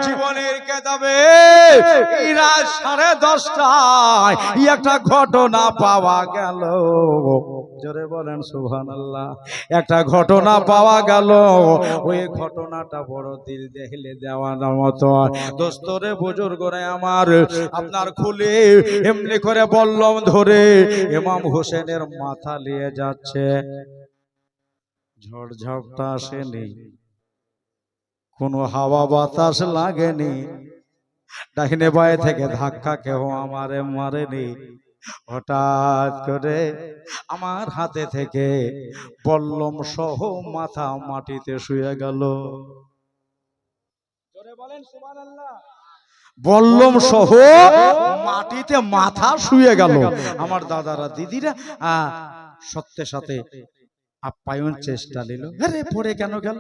জীবনের কেতাবে রাত 10:30টায় একটা ঘটনা পাওয়া গেল। জোরে বলেন সুবহানাল্লাহ। একটা ঘটনা পাওয়া গেল, ওই ঘটনাটা বড় দিল দেখলে দেওয়ার মতো। দোস্তরে বুজুর্গরে আমার আপনার খুলে এমনি করে বললাম ধরে ইমাম হোসেনের মাথা নিয়ে যাচ্ছে। ঝড় ঝাপটা আসেনি, কোনো হাওয়া বাতাস লাগেনি, ডাইনে বায়ে থেকে ধাক্কা কেউ আমারে মারেনি। হঠাৎ করে আমার হাতে থেকে বল্লম সহ মাথা মাটিতে শুয়ে গেল। বল্লম সহ মাটিতে মাথা শুয়ে গেল। আমার দাদারা দিদিরা সত্যের সাথে আপ্যায়ন চেষ্টা নিল। আরে পড়ে কেন গেল?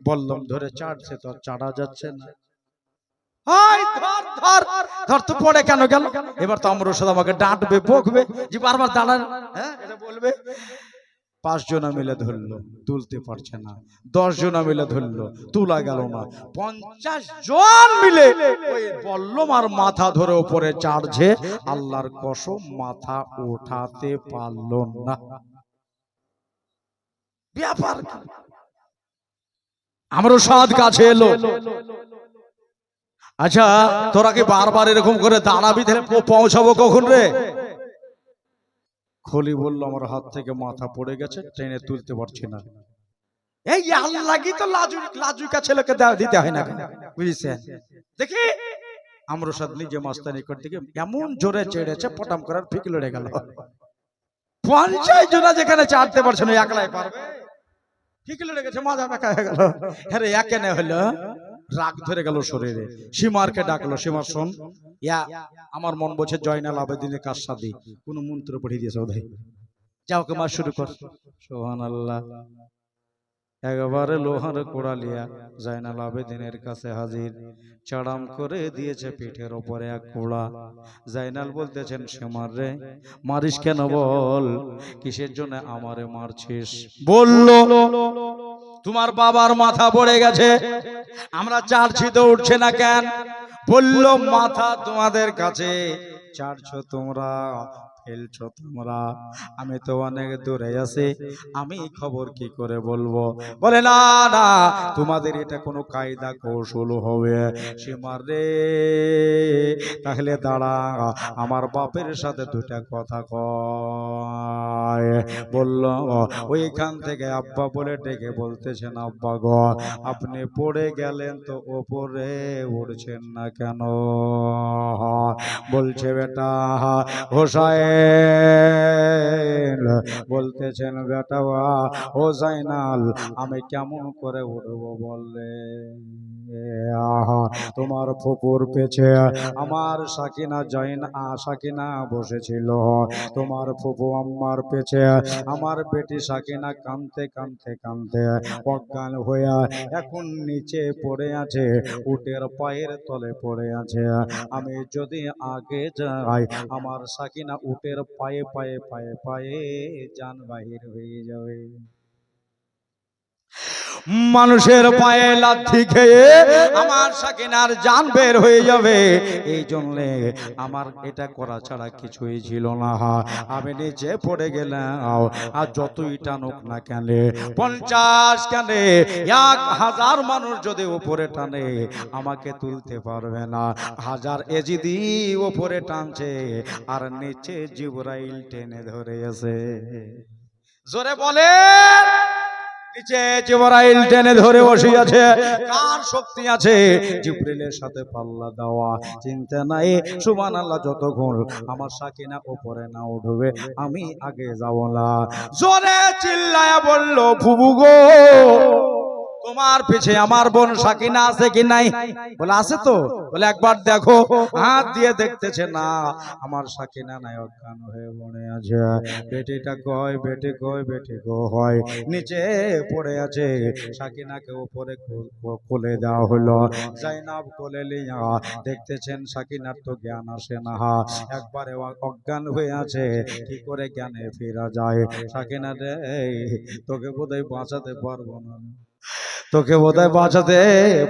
বল্লম ধরে চাটছে তো চাড়া যাচ্ছে না। ধর তো পড়ে কেন গেল? এবার তো আমরা সাথে আমাকে ডাঁটবে, বকবে যে বারবার দাঁড়ান, হ্যাঁ এটা বলবে। 5 জনা মিলে ধরলো, তুলতে পারছে না। 10 জনা মিলে ধরলো, তুলা গেল না। 50 জন মিলে ওই বল্লম আর মাথা ধরে উপরে চাড়ছে। আল্লাহর কসম মাথা উঠাতে পারলো না। ব্যাপার কি? আমারও সাদ কাছে এলো। আচ্ছা তোরা কি বারবার এরকম করে দাঁড়াবি, তাহলে পৌঁছাবো কখন রে? খলি বললো আমার হাত থেকে মাথা পড়ে গেছে, ট্রেনে তুলতে পারছি না। এই আল্লাহই তো লাজুকা ছেলেকে দিতে হয় না, বুঝছেন? দেখি আমরো সাদ নিজে মাস্তানি করতে গিয়ে এমন জোরে চেড়েছে, পটাম করার ফিক লড়ে গেল। 50 জন যেখানে চাটতে পারছে না, একলাই পারবে? ঠিক লড়ে গেছে, মাজা বেঁকা হয়ে গেল। আরে একে না হলো, রাগ ধরে গেল শরীরে। সীমারকে ডাকলো, সীমার শোন, ইয়া আমার মন বলছে জয়নাল আবেদিনের কার সাথে কোন মন্ত্র পড়িয়ে দিয়েছে ওদের, যাও কে মার শুরু কর। সুবহানাল্লাহ। একবারে লোহার কোড়ালিয়া জয়নাল আবেদিনের কাছে হাজির, চাড়াম করে দিয়েছে পিঠের ওপরে এক কোড়া। জয়নাল বলতেছেন, সীমার রে মারিস কেন বল, কিসের জন্য আমারে মারছিস? বললো তোমার বাবার মাথা পড়ে গেছে, আমরা চারছি তো উঠছে না কেন? বলল মাথা তোমাদের কাছে, চারছো তোমরা, ফেলছো তোমরা, আমি তো অনেক দূরে আছি, আমি খবর কি করে বলবো? বলে না না, তোমাদের এটা কোনো কায়দা কৌশল হবে। সীমার রে তাহলে দাঁড়া, আমার বাপের সাথে দুটা কথা কয়। বলল ওইখান থেকে আব্বা বলে ডেকে বলতেছেন, আব্বা গো আপনি পড়ে গেলেন তো ওপরে উঠছেন না কেন? বলছে বেটা হোসাইন, বলতেছেন বেটা ও জয়নাল, আমি কেমন করে উঠবো বললে? তোমার ফুপুর পেছে আমার সাকিনা সাকিনা বসেছিল, তোমার ফুপু আম্মার পেছে আমার বেটি সাকিনা কাঁদতে কাঁদতে কাঁদতে অজ্ঞান হইয়া এখন নিচে পড়ে আছে, উটের পায়ের তলে পড়ে আছে। আমি যদি আগে যাই, আমার সাকিনা উটের পায়ে পায়ে পায়ে পায়ে জান বাহির হয়ে যাবে। মানুষের পায়ে লাথি খেয়ে আমার সাকিনার জান বের হয়ে যাবে, এই জন্য আমার এটা করা ছাড়া কিছুই ছিল না। আমি নিচে পড়ে গেলাম, আর যতই টানুক না কেন, 50 কেন 1000 মানুষ যদি উপরে টানে আমাকে তুলতে পারবে না। 1000 এজিদি উপরে টানছে আর নিচে জিবরাইল টেনে ধরে আছে। জোরে বলে, নিচে জিবরাইল টেনে ধরে বসে আছে। কার শক্তি আছে জিবরিলের সাথে পাল্লা দেওয়া? চিন্তা নাই, সুবহানাল্লাহ। যতক্ষণ আমার সাকিনা উপরে না উঠবে আমি আগে যাব না। জোরে চিল্লায়া বলল, ফুবু গো তোমার পিছে আমার বোন সাকিনা আছে কি নাই? বলে আছে তো। বলে একবার দেখো। হাত দিয়ে দেখতেছে, না আমার সাকিনা নাই, অজ্ঞান হয়ে পড়ে আছে। বেটিটা কয়, বেটি কয়, বেটি গো হয়, নিচে পড়ে আছে। সাকিনাকে উপরে কোলে দেওয়া হলো। জাইনাব কোলে লিয়া দেখতেছেন সাকিনার তো জ্ঞান আসে না, একবারে অজ্ঞান হয়ে আছে। কি করে জ্ঞানে ফেরা যায়? সাকিনা রে তোকে বোধহয় বাঁচাতে পারবো না, তোকে বোধহয় বাঁচাতে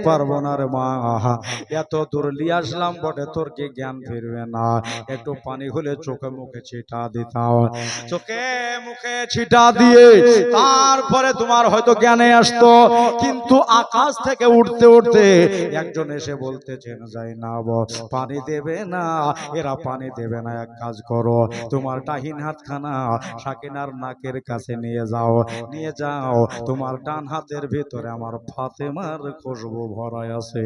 পারবো না রে মা। এত দূর নিয়ে আসলাম বটে, তোর কি জ্ঞান ফিরবে না? একটু পানি হলে চোখে মুখে ছিটা দিতাম, চোখে মুখে ছিটা দিয়ে তারপরে তোমার হয়তো জ্ঞানে আসতো। কিন্তু আকাশ থেকে উঠতে উঠতে একজন এসে বলতেছেন, জাইনাব পানি দেবে না, এরা পানি দেবে না। এক কাজ করো, তোমার ডাহিন হাতখানা সাকিনার নাকের কাছে নিয়ে যাও, নিয়ে যাও। তোমার ডান হাতের ভিতরে আমার ফাতেমার খুশবু ভরা আছে।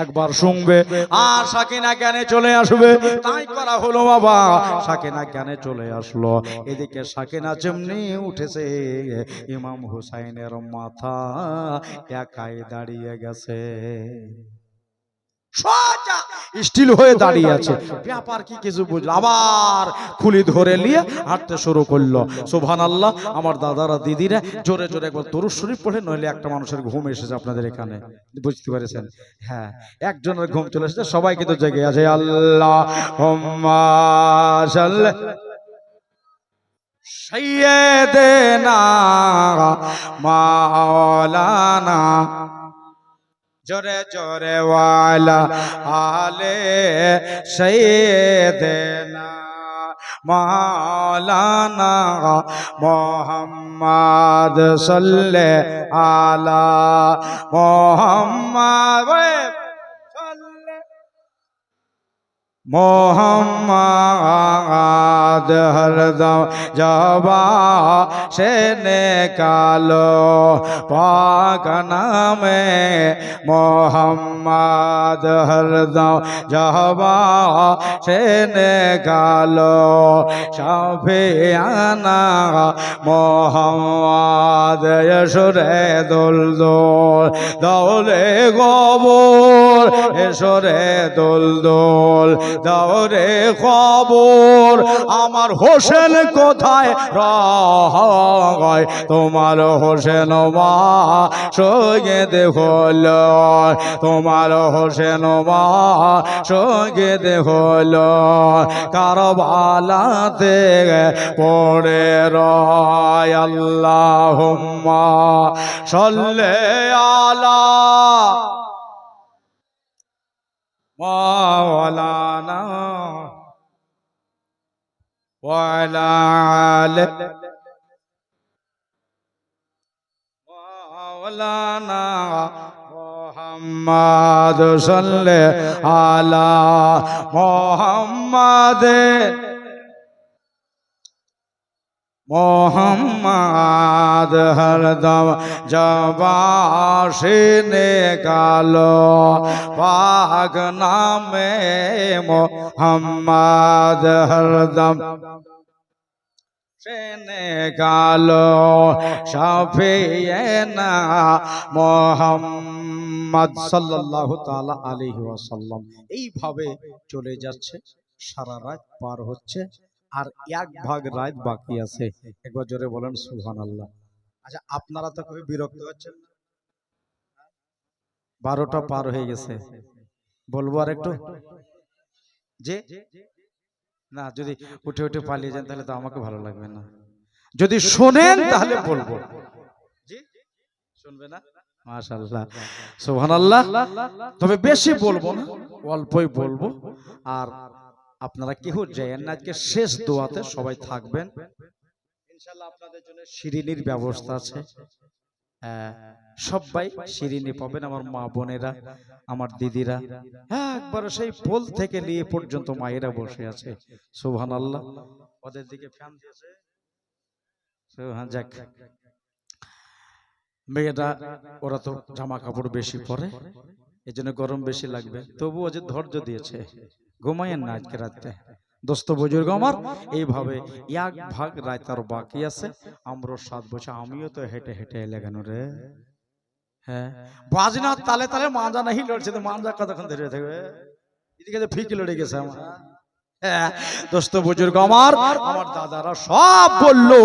একবার শুনবে আর সাকিনা জ্ঞানে চলে আসবে। তাই করা হলো বাবা, সাকিনা জ্ঞানে চলে আসলো। এদিকে সাকিনা যেমনি উঠেছে, ইমাম হুসাইনের মাথা একাই দাঁড়িয়ে গেছে, স্টিল হয়ে দাঁড়িয়ে আছে। ব্যাপার কি কিছু বুঝলো, আবার খুলি ধরে নিয়ে হাঁটতে শুরু করলো। সুবহানাল্লাহ। আমার দাদারা দিদিরা জোরে জোরে একবার দরুদ শরীফ পড়ে, নইলে একটা মানুষের ঘুম এসেছে আপনাদের এখানে, বুঝতে পেরেছেন? হ্যাঁ, একজনের ঘুম চলে এসেছে, সবাই কিন্তু জেগে আছে। আল্লাহুম্মা সাল্লি সাইয়্যিদিনা মাওলানা, জোরে জোরে ওয়ালা আলে সাইয়্যিদিনা মাওলানা মোহাম্মদ সাল্লাল্লাহু আলা মোহাম্মদ मोहम्मद हरदम जबा से निकालो पाक नामे मोहम्मद हरदम जबा से निकालो शफियाना मोहम्मद यशुरे दुल दुल दौले गोबुर यशुरे दुल दुल দাওরে খবর আমার হোসেন কোথায় রয় তোমার হোসেন মা সঙ্গে দেখল তোমার হোসেন মা সঙ্গে দেখল কারবালাতে পড়ে রয় আল্লাহুম্মা সাল্লি আলা مولانا وعلى آل مولانا محمد صلى على محمد मोहम्मद हरदम जबाशे निकालो पाक नामे मोहम्मद हरदम से निकालो शफीना मोहम्मद সাল্লাল্লাহু তাআলা আলাইহি ওয়াসাল্লাম। এইভাবে চলে যাচ্ছে, সারা রাত পার হচ্ছে, আর এক ভাগ রাত বাকি আছে। একবার জোরে বলেন সুবহানাল্লাহ। আচ্ছা, আপনারা তো খুবই বিরক্ত হচ্ছেন, 12টা পার হয়ে গেছে, বলবো আর একটু যে না, যদি উঠে উঠে পালিয়ে যান তাহলে তো আমাকে ভালো লাগবে না। যদি শোনেন তাহলে বলবো, জি শুনবে না? মাশাআল্লাহ সুবহানাল্লাহ। তবে বেশি বলবো না, অল্পই বলবো। আর আপনারা কেউ যায়েন না, আজকে শেষ দোয়াতে সবাই থাকবেন ইনশাআল্লাহ। আপনাদের জন্য শিরিনির ব্যবস্থা আছে, সবাই শিরিনি পাবেন। আমার মা বোনেরা, আমার দিদিরা, একবার সেই পোল থেকে নিয়ে পর্যন্ত মায়েরা বসে আছে। সুবহানাল্লাহ। ওদের দিকে ফ্যান দিয়েছে, যাক মেয়েরা, ওরা তো জামা কাপড় বেশি পরে, এই জন্য গরম বেশি লাগবে, তবুও যে ধৈর্য দিয়েছে। ঘুমায়েন না আজকে রাতে দোস্ত বুজুর্গ আমার। এইভাবে এক ভাগ রাত আর বাকি আছে। আমরা 7 বছর, আমিও তো হেঁটে হেঁটে লাগানো রে। হ্যাঁ, বাজনা তালে তালে মাজা নাহি লড়ছে, তো মাজা কতক্ষণ ধরে থাকবে? এদিকে যে ফিকে লড়ে গেছে আমার। হ্যাঁ দোস্ত বুজুর্গ আমার, আমার দাদারা সব বললো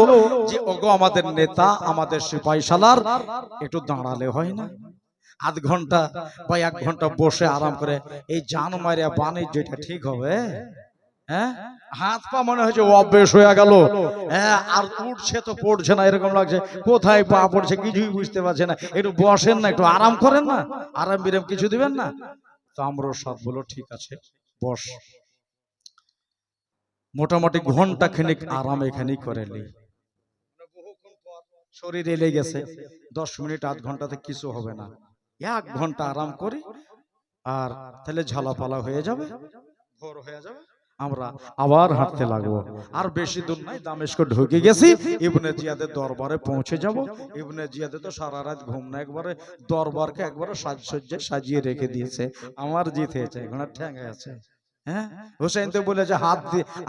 যে ওগো আমাদের নেতা, আমাদের সিপাহী সালার একটু দাঁড়ালে হয় না? আধ ঘন্টা বা 1 ঘন্টা বসে আরাম করে এই জান মারিয়া বাণিজ্য, এটা ঠিক হবে? হ্যাঁ, হাত পা মনে হচ্ছে অভ্যেস হয়ে গেল। হ্যাঁ, আর উঠছে তো পড়ছে না, এরকম লাগছে। কোথায় পা পড়ছে কিছুই বুঝতে পারছে না। একটু বসেন না, একটু আরাম করেন না, আরাম বিরাম কিছু দিবেন না? তো আমরা সব বলো ঠিক আছে, বস। মোটামুটি ঘন্টা খানিক আরাম এখানেই করে নি। শরীরে লেগেছে 10 মিনিট, আধ ঘন্টাতে কিছু হবে না। 1 ঘন্টা আরাম করি, আর তাহলে ঝালাপালা হয়ে যাবে, ভোর হয়ে যাবে, আমরা আবার হাঁটতে লাগবো। আর বেশি দূর নাই, দামেস্ক ঢুকে গেছি, ইবনে জিয়াদের দরবারে পৌঁছে যাব। ইবনে জিয়াদে তো সারা রাত ঘুম না, একবারে দরবারকে একবারে সাজসজ্জায় সাজিয়ে রেখে দিয়েছে। আমার জিত হয়েছে, ঘোড়ার ঠ্যাঙ্গে আছে। হ্যাঁ, হোসেন তো বলে যে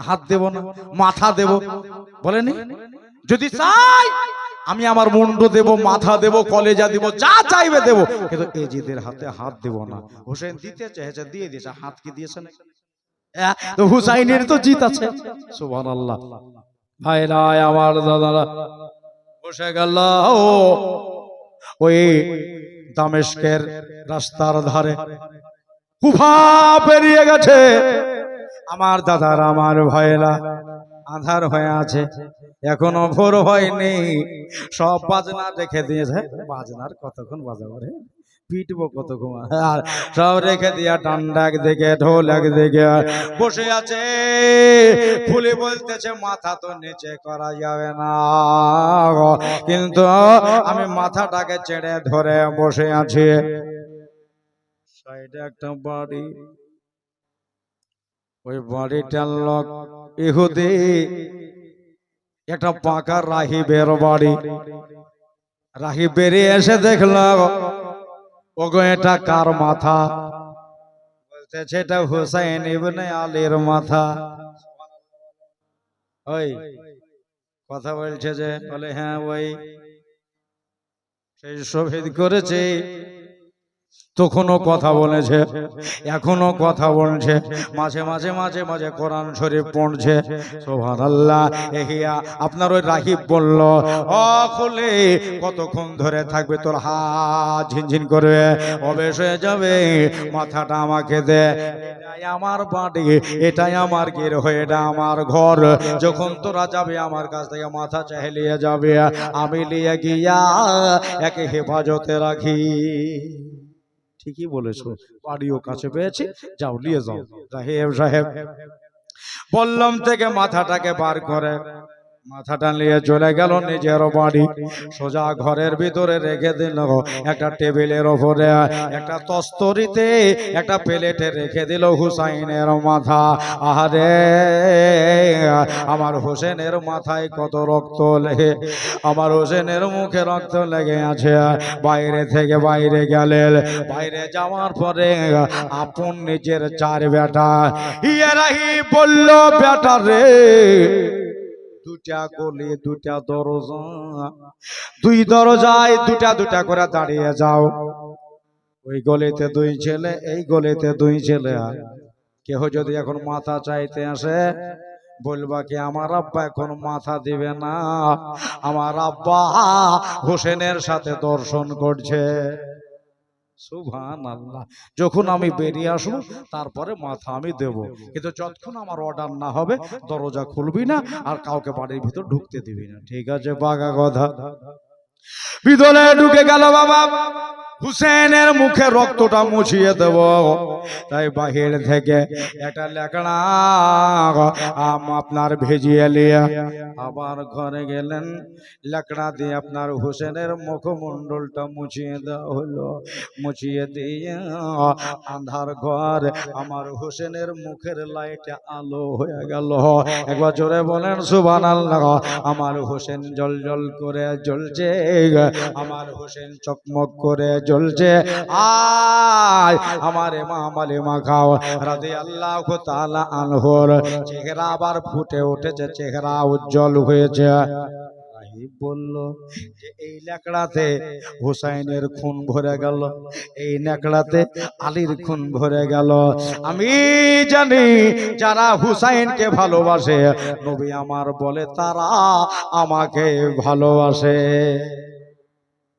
হাত দেব না, মাথা দেব, বলেনি? যদি চাই আমি আমার মুন্ডু দেব, মাথা দেব, কলেজা দেব, যা চাইবে দেব, কিন্তু এজিদের হাতে হাত দেব না। হোসেন দিতে চেয়েছে, দিয়ে দিয়েছে। হাত কি দিয়েছেন? তো হুসাইনের তো জিত আছে। সুবহানাল্লাহ। ভাইরা আমার, দাদারা বসে গেল ওই দামেস্কের রাস্তার ধারে। কুফা পেরিয়ে গেছে আমার দাদার, আমার ভাইরা। আধার হয়ে আছে, এখনো ভোর হয়নি। সব বাজনা রেখে দিয়েছে। বাজনার কতক্ষণ বাজাবো রে? পিটবো কত ঘুমা আর সব রেখে দিয়া ডান্ডা একদিকে ঢোল একদিকে বসে আছে। ফুলে বলতেছে মাথা তো নিচে করা যাবে না, কিন্তু আমি মাথাটাকে ছেড়ে ধরে বসে আছি। সাইডে একটা বাড়ি, ওই বাড়িটার লোক ইহুদি, একটা পাকা রাহিবের বাড়ি। রাহিব বেরিয়ে এসে দেখলাম ওগো এটা কার মাথা? বলতেছে এটা হুসাইন ইবনে আলীর মাথা। ওই কথা বলছে যে, বলে হ্যাঁ ওই সেই শহীদ করেছে। তখনও কথা বলেছে, এখনো কথা বলছে, মাঝে মাঝে মাঝে মাঝে কোরআন শরীফ পড়ছে। সুবহানাল্লাহ। এহিয়া আপনার ওই রাহিব বলল, ও খুলে কতক্ষণ ধরে থাকবে, তোর হাত ঝিনঝিন করবে, অবেশ হয়ে যাবে, মাথাটা আমাকে দে। এটাই আমার বাড়ি, এটাই আমার গৃহ, এটা আমার ঘর। যখন তোরা যাবে আমার কাছ থেকে মাথা চাহে নিয়ে যাবে, আমি নিয়ে গিয়া একে হেফাজতে রাখি। ঠিকই বলেছো, বাড়িও কাছে পেয়েছি, যাও নিয়ে যাও। রাহিব সাহেব বললাম থেকে মাথাটাকে বার করে মাথাটা নিয়ে চলে গেল নিজের বাড়ি। সোজা ঘরের ভিতরে রেখে দিল একটা টেবিলের ওপরে, একটা তস্তরিতে একটা প্লেটে রেখে দিল হুসাইনের মাথা। আহারে আমার হোসেনের মাথায় কত রক্ত লেগে, আমার হোসেনের মুখে রক্ত লেগে আছে। বাইরে থেকে বাইরে গেলেন, বাইরে যাওয়ার পরে আপন নিজের চার বেটা ইয়ারাহি বলল, বেটা রে দুটা গলি দুটা দরজা, দুই দরজায় দুটা দুটা করে দাঁড়িয়ে যাও। ওই গলিতে দুই ছেলে, এই গলিতে দুই ছেলে। কেহ যদি এখন মাথা চাইতে আসে বলবা কি আমার আব্বা এখন মাথা দিবে না, আমার আব্বা হোসেনের সাথে দর্শন করছে। সুবহানাল্লাহ। যখন আমি বেরিয়ে আসবো তারপরে মাথা আমি দেব, কিন্তু যতক্ষণ আমার অর্ডার না হবে দরজা খুলবি না আর কাউকে বাড়ির ভিতর ঢুকতে দিবি না। ঠিক আছে, পাকা কথা। ভিতরে ঢুকে গেল বাবা, হুসেনের মুখে রক্তটা মুছিয়ে দেব, তাই বাহির থেকে একটা লেকড়া আপনার ভেজিয়ে নিয়ে আবার ঘরে গেলেন। লেকড়া দিয়ে আপনার হুসেনের মুখমণ্ডলটা মুছিয়ে দেওয়া হলো। মুছিয়ে দিয়ে আন্ধার ঘর আমার হোসেনের মুখের লাইটে আলো হয়ে গেল। একবার জোরে বলেন সুবহানাল্লাহ। আমার হোসেন জল জল করে জ্বলছে, আমার হোসেন চকমক করে জ্বলছে। আয় আমার ইমাম আলী মাখাও রাদিয়াল্লাহু তাআলা আনহুর চেহারা আবার ফুটে উঠেছে, চেহারা উজ্জ্বল হয়েছে। বলল যে এই ন্যাকড়াতে হুসাইনের খুন ভরে গেল, এই ন্যাকড়াতে আলীর খুন ভরে গেল। আমি জানি যারা হুসাইনকে ভালোবাসে, নবী আমার বলে তারা আমাকে ভালোবাসে।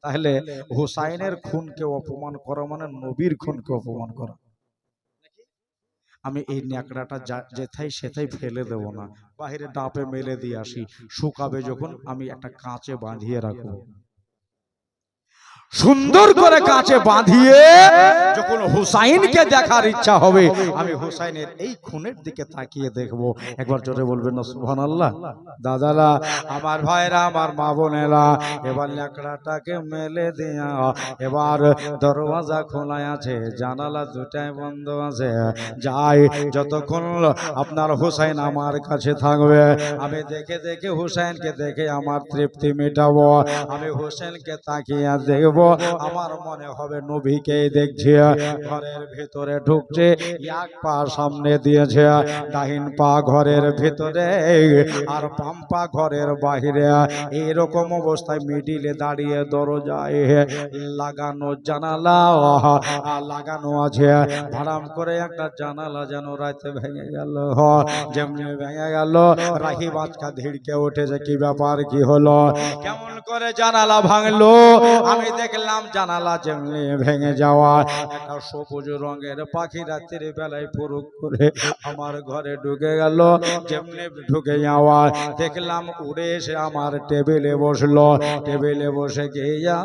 তাহলে হুসাইনের খুনকে অপমান করা মানে নবীর খুনকে অপমান করা। আমি এই ন্যাকড়াটা যেথায় সেথায় ফেলে দেব না, বাহিরে ডাপে মেলে দিয়ে আসি, শুকাবে যখন আমি একটা কাঁচে বাঁধিয়ে রাখবো। সুন্দর করে কাঁচে বাঁধিয়ে যখন হুসাইনকে দেখার ইচ্ছা হবে, আমি হুসাইনের এই খুনের দিকে তাকিয়ে দেখবো। একবার জোরে বলবেন না সুবহানাল্লাহ। দাদারা, আমার ভাইরা, আমার মা বোনেরা, এবার ল্যাকড়াটাকে মেলে দিয়া এবার দরওয়াজা খোলা আছে, জানালা দুটাই বন্ধ আছে। যাই যতক্ষণ আপনার হুসাইন আমার কাছে থাকবে, আমি দেখে দেখে হুসাইনকে দেখে আমার তৃপ্তি মেটাবো। আমি হুসাইনকে তাকিয়ে দেখবো, আমার মনে হবে নবীকে দেখছে। ঘরের ভিতরে ঢুকছে, এক পা সামনে দিয়েছে, ডাহিন পা ঘরের ভিতরে আর বাম পা ঘরের বাহিরে। এইরকম অবস্থায় মিডিলে দাঁড়িয়ে দরজায় লাগানো জানালা লাগানো আছে। ভাড়াম করে একটা জানালা যেন রাতে ভেঙে গেল, যেমনি ভেঙে গেল রাহি বাচ্চা ধিড়কে উঠেছে। কি ব্যাপার, কি হলো, কেমন করে জানালা ভাঙলো? আমি দেখলাম জানালা যেমনি ভেঙে যাওয়া, একটা সবুজ রঙের পাখি রাত্রির বেলায় পুরুক করে আমার ঘরে ঢুকে গেল। যেমনি ঢুকে যাওয়া দেখলাম উড়ে এসে আমার টেবিলে বসলো। টেবিলে বসে গিয়ে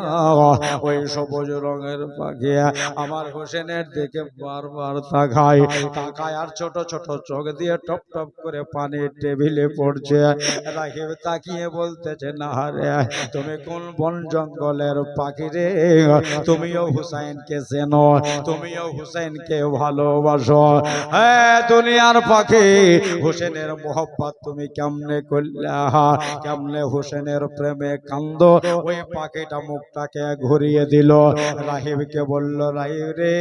ওই সবুজ রঙের পাখি আমার হোসেনের দিকে বারবার তাকায় তাকায়, আর ছোট ছোট চোখ দিয়ে টপ টপ করে পানি টেবিলে পড়ছে। রাহিব তাকিয়ে বলতেছে, না রে তুমি কোন বন জঙ্গলের পাখি রে, তুমিও হুসাইনকে চেনো, তুমিও হুসাইনকে ভালোবাসো। হ্যাঁ দুনিয়ার পাখি, হোসেনের মোহব্বত তুমি কেমনে করলে, কেমনে হোসেনের প্রেমে কান্দ। ওই পাখিটা মুখটাকে ঘুরিয়ে দিল, রাহিবকে বলল, রাহিব রে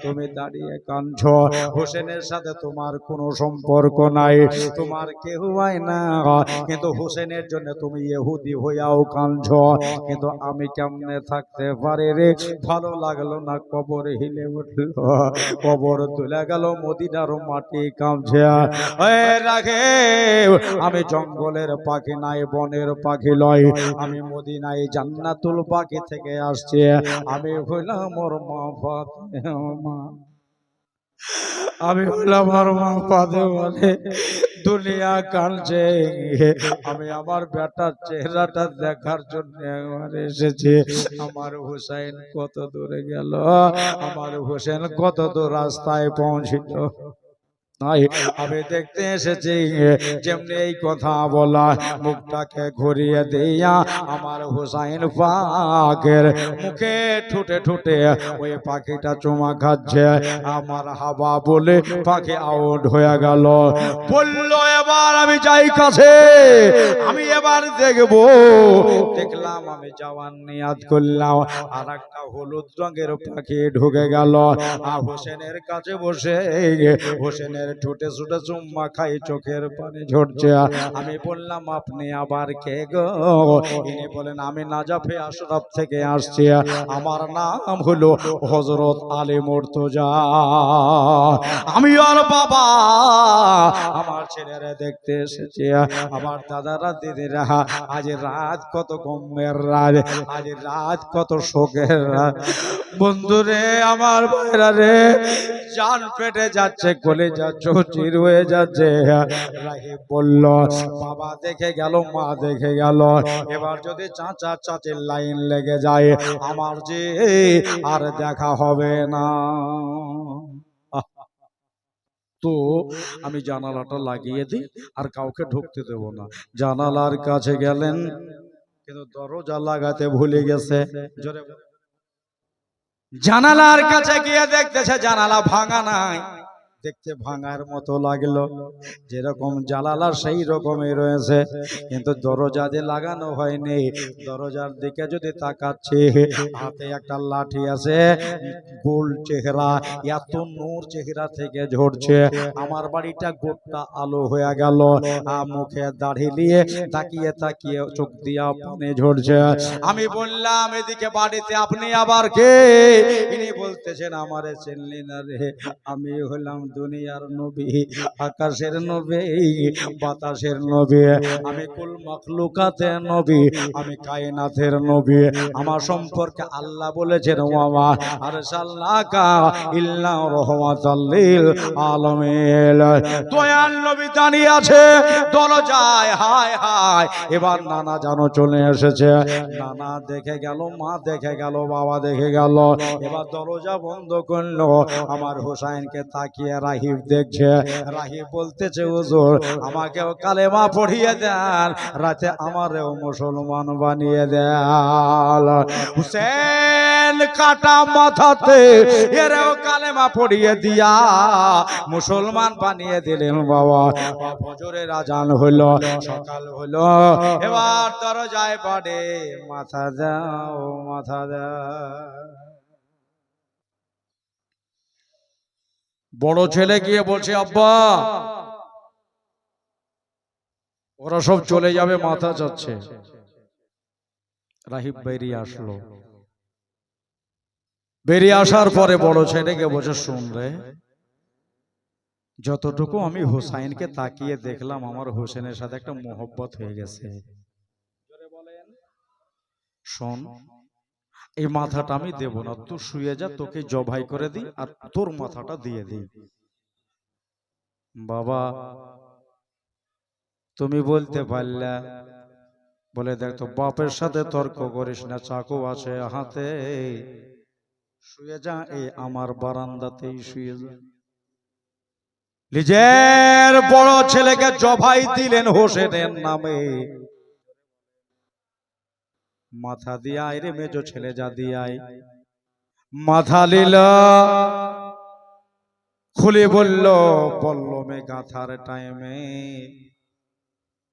তুমি দাঁড়িয়ে কাঁদছো, হোসেনের সাথে তোমার কোনো সম্পর্ক নাই, তোমার কেউ হয় না, কিন্তু হোসেনের জন্য তুমি ইহুদি হইয়াও কাঁদছো। কিন্তু আমি কেমনে থাকতে পারি রে। ভালো লাগলো না, কবর হিলে উঠলো, কবর তুলে গেল, মদিনার মাটি কাঁপছে। রাখে আমি জঙ্গলের পাখি নাই, বনের পাখি লয়, আমি মদিনায় জান্নাতুল পাখি থেকে আসছি। আমি হইলাম ওর মা ফাতেমা, আমি হলাম আমার মা ফাতেমা। দুনিয়া কাঁদছে, আমি আমার বেটার চেহারাটা দেখার জন্য একবার এসেছি। আমার হুসাইন কত দূরে গেল, আমার হোসেন কত দূর রাস্তায় পৌঁছিল, আমি দেখতে এসেছি। যেমনি এই কথা বলা, মুখটাকে ঘুরিয়ে দিয়া আমার হুসাইন পাকের মুখে ঠুটে ঠুটে ওই পাখিটা চুমা খাচ্ছে। আমার হাবা বলে পাখি আউট হয়ে গেল। বলল, এবার আমি যাই কাছে, আমি এবার দেখবো। দেখলাম, আমি যাওয়ার নিয়াত করলাম, আর একটা হলুদ রঙের পাখি ঢুকে গেল। আর হোসেনের কাছে বসে হোসেনের ঠোঁটে ছোটে চুম্মা খাই, চোখের পানি ঝরছে। আমি বললাম, আপনি আবার কে গো? ইনি বলেন, আমি নাজাফে আশরাফ থেকে আসছি, আমার নাম হলো হযরত আলী মুর্তজা, আমি আর বাবা আমার ছেলেরা দেখতে এসেছি। আমার দাদারা দিদিরা, আজ রাত কত গমের রাত, আজ রাত কত শোকের রাত। বন্ধুরে, আমার ভাইরা রে, জান পেটে যাচ্ছে, কলিজা চৌচির হয়ে যাচ্ছে। রাহিব বলল, বাবা দেখে গেল, মা দেখে গেল, এবার যদি চাচা চাচির লাইন লেগে যায়, আমার যে আর দেখা হবে না। তো আমি জানালাটা লাগিয়ে দিই, আর কাউকে ঢুকতে দেব না। জানালার কাছে গেলেন, কিন্তু দরজা লাগাতে ভুলে গেছে। জানালার কাছে গিয়ে দেখতেছে জানালা ভাঙা নাই। দেখতে ভাঙার মতো লাগলো, যেরকম জানালা সেই রকমই রয়েছে, কিন্তু দরজা দিয়ে লাগানো হয়নি। দরজার দিকে যদি তাকাচ্ছি, হাতে একটা লাঠি আছে, গোল চেহারা, এত নূর চেহারা থেকে ঝরছে। আমার বাড়িটা গোটা আলো হয়ে গেল, মুখে দাড়ি নিয়ে তাকিয়ে তাকিয়ে চোখ দিয়া পানি ঝরছে। আমি বললাম, এদিকে বাড়িতে আপনি আবার কে? ইনি বলতেছেন, আমারে চিনলি না রে, আমি হলাম দুনিয়ার নবী, আকাশের নবী, বাতাসের নবী, আমি কুল মাখলুকাতের নবী, আমি কায়নাতের নবী। আমার সম্পর্কে আল্লাহ বলেছেন, ওয়ামা আরসালনাকা ইল্লা রাহমাতাল লিল আলামিন। দয়াল নবী দাঁড়িয়ে আছে দরজায়, হায় হায়, এবার নানা জানো চলে এসেছে। নানা দেখে গেল, মা দেখে গেল, বাবা দেখে গেল, এবার দরজা বন্ধ করলো। আমার হোসাইনকে তাকিয়ে রাহিব দেখছে। রাহিব বলতেছে, হুজুর আমাকেও কালেমা পড়িয়ে দেন, রাতে আমারেও মুসলমান বানিয়ে দেন। হুসেন কাটা মাথাতে এরেও কালেমা পড়িয়ে দিয়া মুসলমান বানিয়ে দিলেন। বাবা, ফজরের আজান হলো, সকাল হলো, এবার দরজায় পড়ে, মাথা দাও, মাথা দাও। বড় ছেলে গিয়ে বলছে, আব্বা ওরা সব চলে যাবে, মাথা যাচ্ছে। রাহিব বেরিয়ে আসলো। বেরিয়ে আসার পরে বড় ছেলেকে বলছে, শুন রে, যতটুকু আমি হোসাইনকে তাকিয়ে দেখলাম, আমার হোসেনের সাথে একটা মোহব্বত হয়ে গেছে। বলেন, শোন, এই মাথাটা আমি দেব না, তুই শুয়ে যা, তোকে জবাই করে দিই আর তোর মাথাটা দিয়ে দিই। বাবা তুমি বলতে পারলে, বলে দেখ তো বাপের সাথে তর্ক করিস না, চাকু আছে হাতে, শুয়ে যা, এই আমার বারান্দাতেই শুয়ে যা। নিজের বড় ছেলেকে জবাই দিলেন হোসেনের নামে। মাথা দিয়ে আয় রে মেজো ছেলে, যা দিয়ে আয়। মাথা নিল, খুলে বলল পল্লমে গাথার টাইমে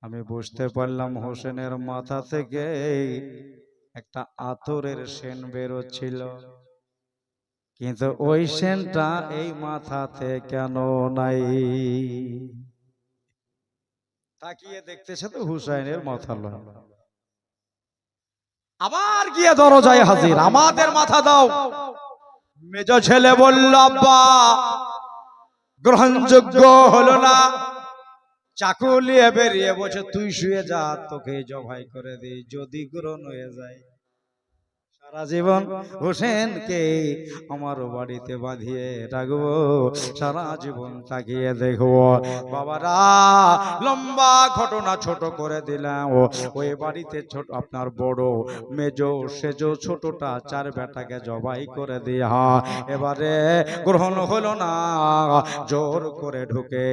আমি বুঝতে পারলাম হোসেনের মাথা থেকে একটা আতরের সেন বেরোচ্ছিল, কিন্তু ওই সেনটা এই মাথাতে কেন নাই। তাকিয়ে দেখতেছে তো হুসাইনের মাথা লয়। আবার গিয়ে দরজায় হাজির, আমাদের মাথা দাও। মেজ ছেলে বলল আব্বা গ্রহণযোগ্য হলো না। চাকু নিয়ে বেরিয়ে বসে, তুই শুয়ে যা, তোকে জবাই করে দিই, যদি গ্রহণ হয়ে যায় সারা জীবন হোসেনকে আমার বাড়িতে বাঁধিয়ে রাখবো, সারা জীবন তাকিয়ে দেখবো। বাবারা লম্বা ঘটনা ছোট করে দিলাম। ওই বাড়িতে ছোট আপনার বড় মেজো সেজো ছোটটা চার বেটাকে জবাই করে দিয়া এবারে গ্রহণ হলো না, জোর করে ঢুকে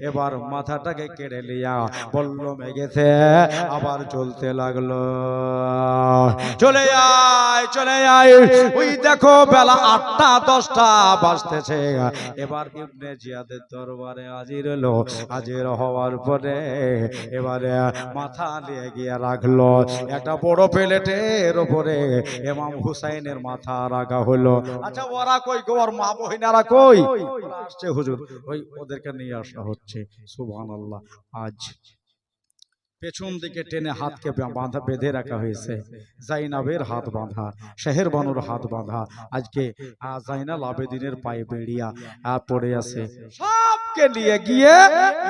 এবার মাথাটাকে কেড়ে লিয়া বলল মেঘেতে আবার চলতে লাগলো। চলে আয় চলে আয়, ওই দেখো বেলা 8টা 10টা বাজতেছে। এবার ইবনে জিয়াদের দরবারে হাজির হলো। হাজির হওয়ার পরে এবারে মাথা নিয়ে গিয়ে রাখলো একটা বড় প্লেটের উপরে। ইমাম হুসাইনের মাথা রাখা হলো। আচ্ছা ওরা কই গো, ওর মা বহিনারা কই? ওরা আসছে হুজুর, ওই ওদেরকে নিয়ে আসা হচ্ছে। সুবহানাল্লাহ। আজ পেছন দিকে টেনে হাতকে বাঁধা বেঁধে রাখা হয়েছে। জাইনাবের হাত বাঁধা, শেহের বানুর হাত বাঁধা। আজকে জাইনাল আবেদিনের পায়ে বেড়িয়া পড়ে আছে। সবকে নিয়ে গিয়ে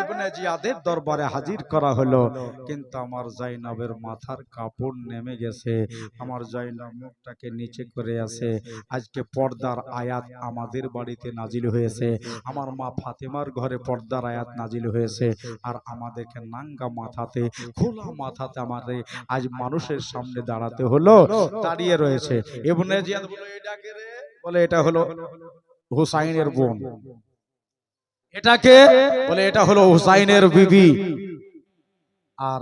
ইবনে জিয়াদের দরবারে হাজির করা হলো। কিন্তু আমার জাইনাবের মাথার কাপড় নেমে গেছে, আমার জাইনাব মুখটাকে নিচে করে আছে। আজকে পর্দার আয়াত আমাদের বাড়িতে নাজিল হয়েছে, আমার মা ফাতেমার ঘরে পর্দার আয়াত নাজিল হয়েছে, আর আমাদেরকে নাঙ্গা মাথাতে খোলা মাথাতে আমাদের আজ মানুষের সামনে দাঁড়াতে হলো। দাঁড়িয়ে রয়েছে ইবনে জিয়াদ বলে এটাকে রে, বলে এটা হলো হুসাইনের বোন। এটাকে বলে এটা হলো হুসাইনের বিবি। আর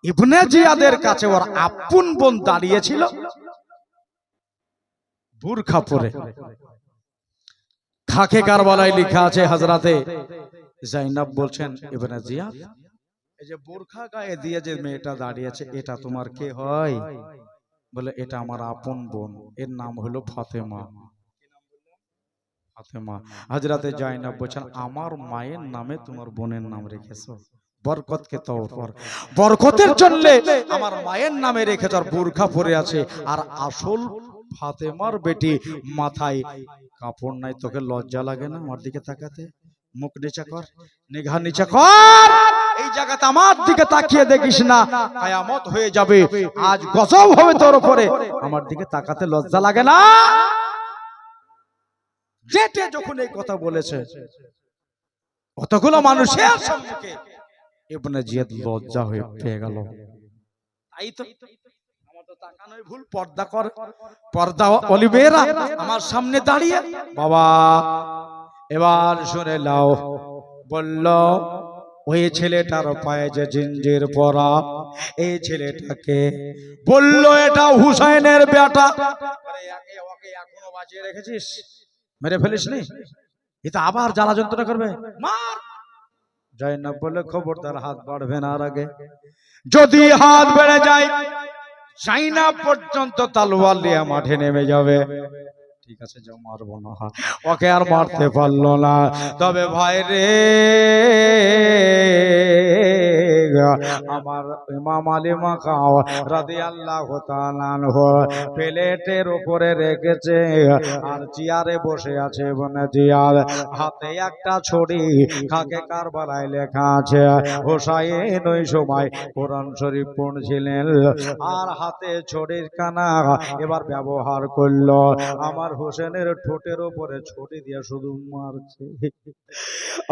ইবনে জিয়াদের কাছে ওর আপন বোন দাঁড়িয়েছিল বুরখা পরে। খাকে কারবালায় লেখা আছে হযরতে জাইনাব বলছেন ইবনে জিয়াদ, এই যে বোরখা গায়ে দিয়ে যে মেয়েটা দাঁড়িয়েছে এটা তোমার কে হয়? বলে এটা আমার আপন বোন, এর নাম হলো ফাতেমা। ফাতেমা। হযরতে জাইনাব বলেন আমার মায়ের নামে তোমার বোনের নাম রেখেছো, বরকত কে তওর পর, বরকতের জন্য আমার মায়ের নামে রেখেছো। আর বোরখা পরে আছে, আর আসল ফাতেমার বেটি মাথায় কাপড় নাই। তোকে লজ্জা লাগে না আমার দিকে তাকাতে? মুখ নিচা কর, নিগাহ নিচা কর, এই জায়গাতে আমার দিকে তাকিয়ে দেখিস না, কিয়ামত হয়ে যাবে, আজ গজব হবে তোর উপরে, আমার দিকে তাকাতে লজ্জা লাগে না? যেতে যখন এই কথা বলেছে কতগুলো মানুষের সম্মুখে ইবনে জিয়াদ লজ্জা হয়ে পেয়ে গেল। তাই তো আমার তো তাকানোই ভুল, পর্দা কর, পর্দা অলিবেরা আমার সামনে দাঁড়িয়ে। বাবা এবার শুনে নাও, বলল ওই ছেলেটার পায়ে যে জিঞ্জির পরা, এই ছেলেটাকে বলল এটা হুসাইনের বেটা। ওকে এখনো বাঁচিয়ে রেখেছিস, মেরে ফেলিস নি, এটা আবার জ্বালা যন্ত্রণা করবে, মার। জাইনাব বলে খবরদার হাত বাড়বে না, আর আগে যদি হাত বেড়ে যায় জাইনাব পর্যন্ত তলোয়ার নিয়ে মাঠে নেমে যাবে। ঠিক আছে যাও, মারবো না, ওকে আর মারতে পারলো না। তবে ভাই রে আমার ইমাম আলী মাকাও রাদিয়াল্লাহু তাআলা আনহু প্লেটের উপরে রেখেছে আর চেয়ারে বসে আছে বনে জিয়ার হাতে একটা ছড়ি খাকে কারবালায় লেখা আছে হোসাইন ওই সময় কোরআন শরীফ পড়ছিলেন আর হাতে ছড়ির কানা এবার ব্যবহার করলো আমার হোসেনের ঠোঁটের উপরে ছড়ি দিয়ে শুধু মারছে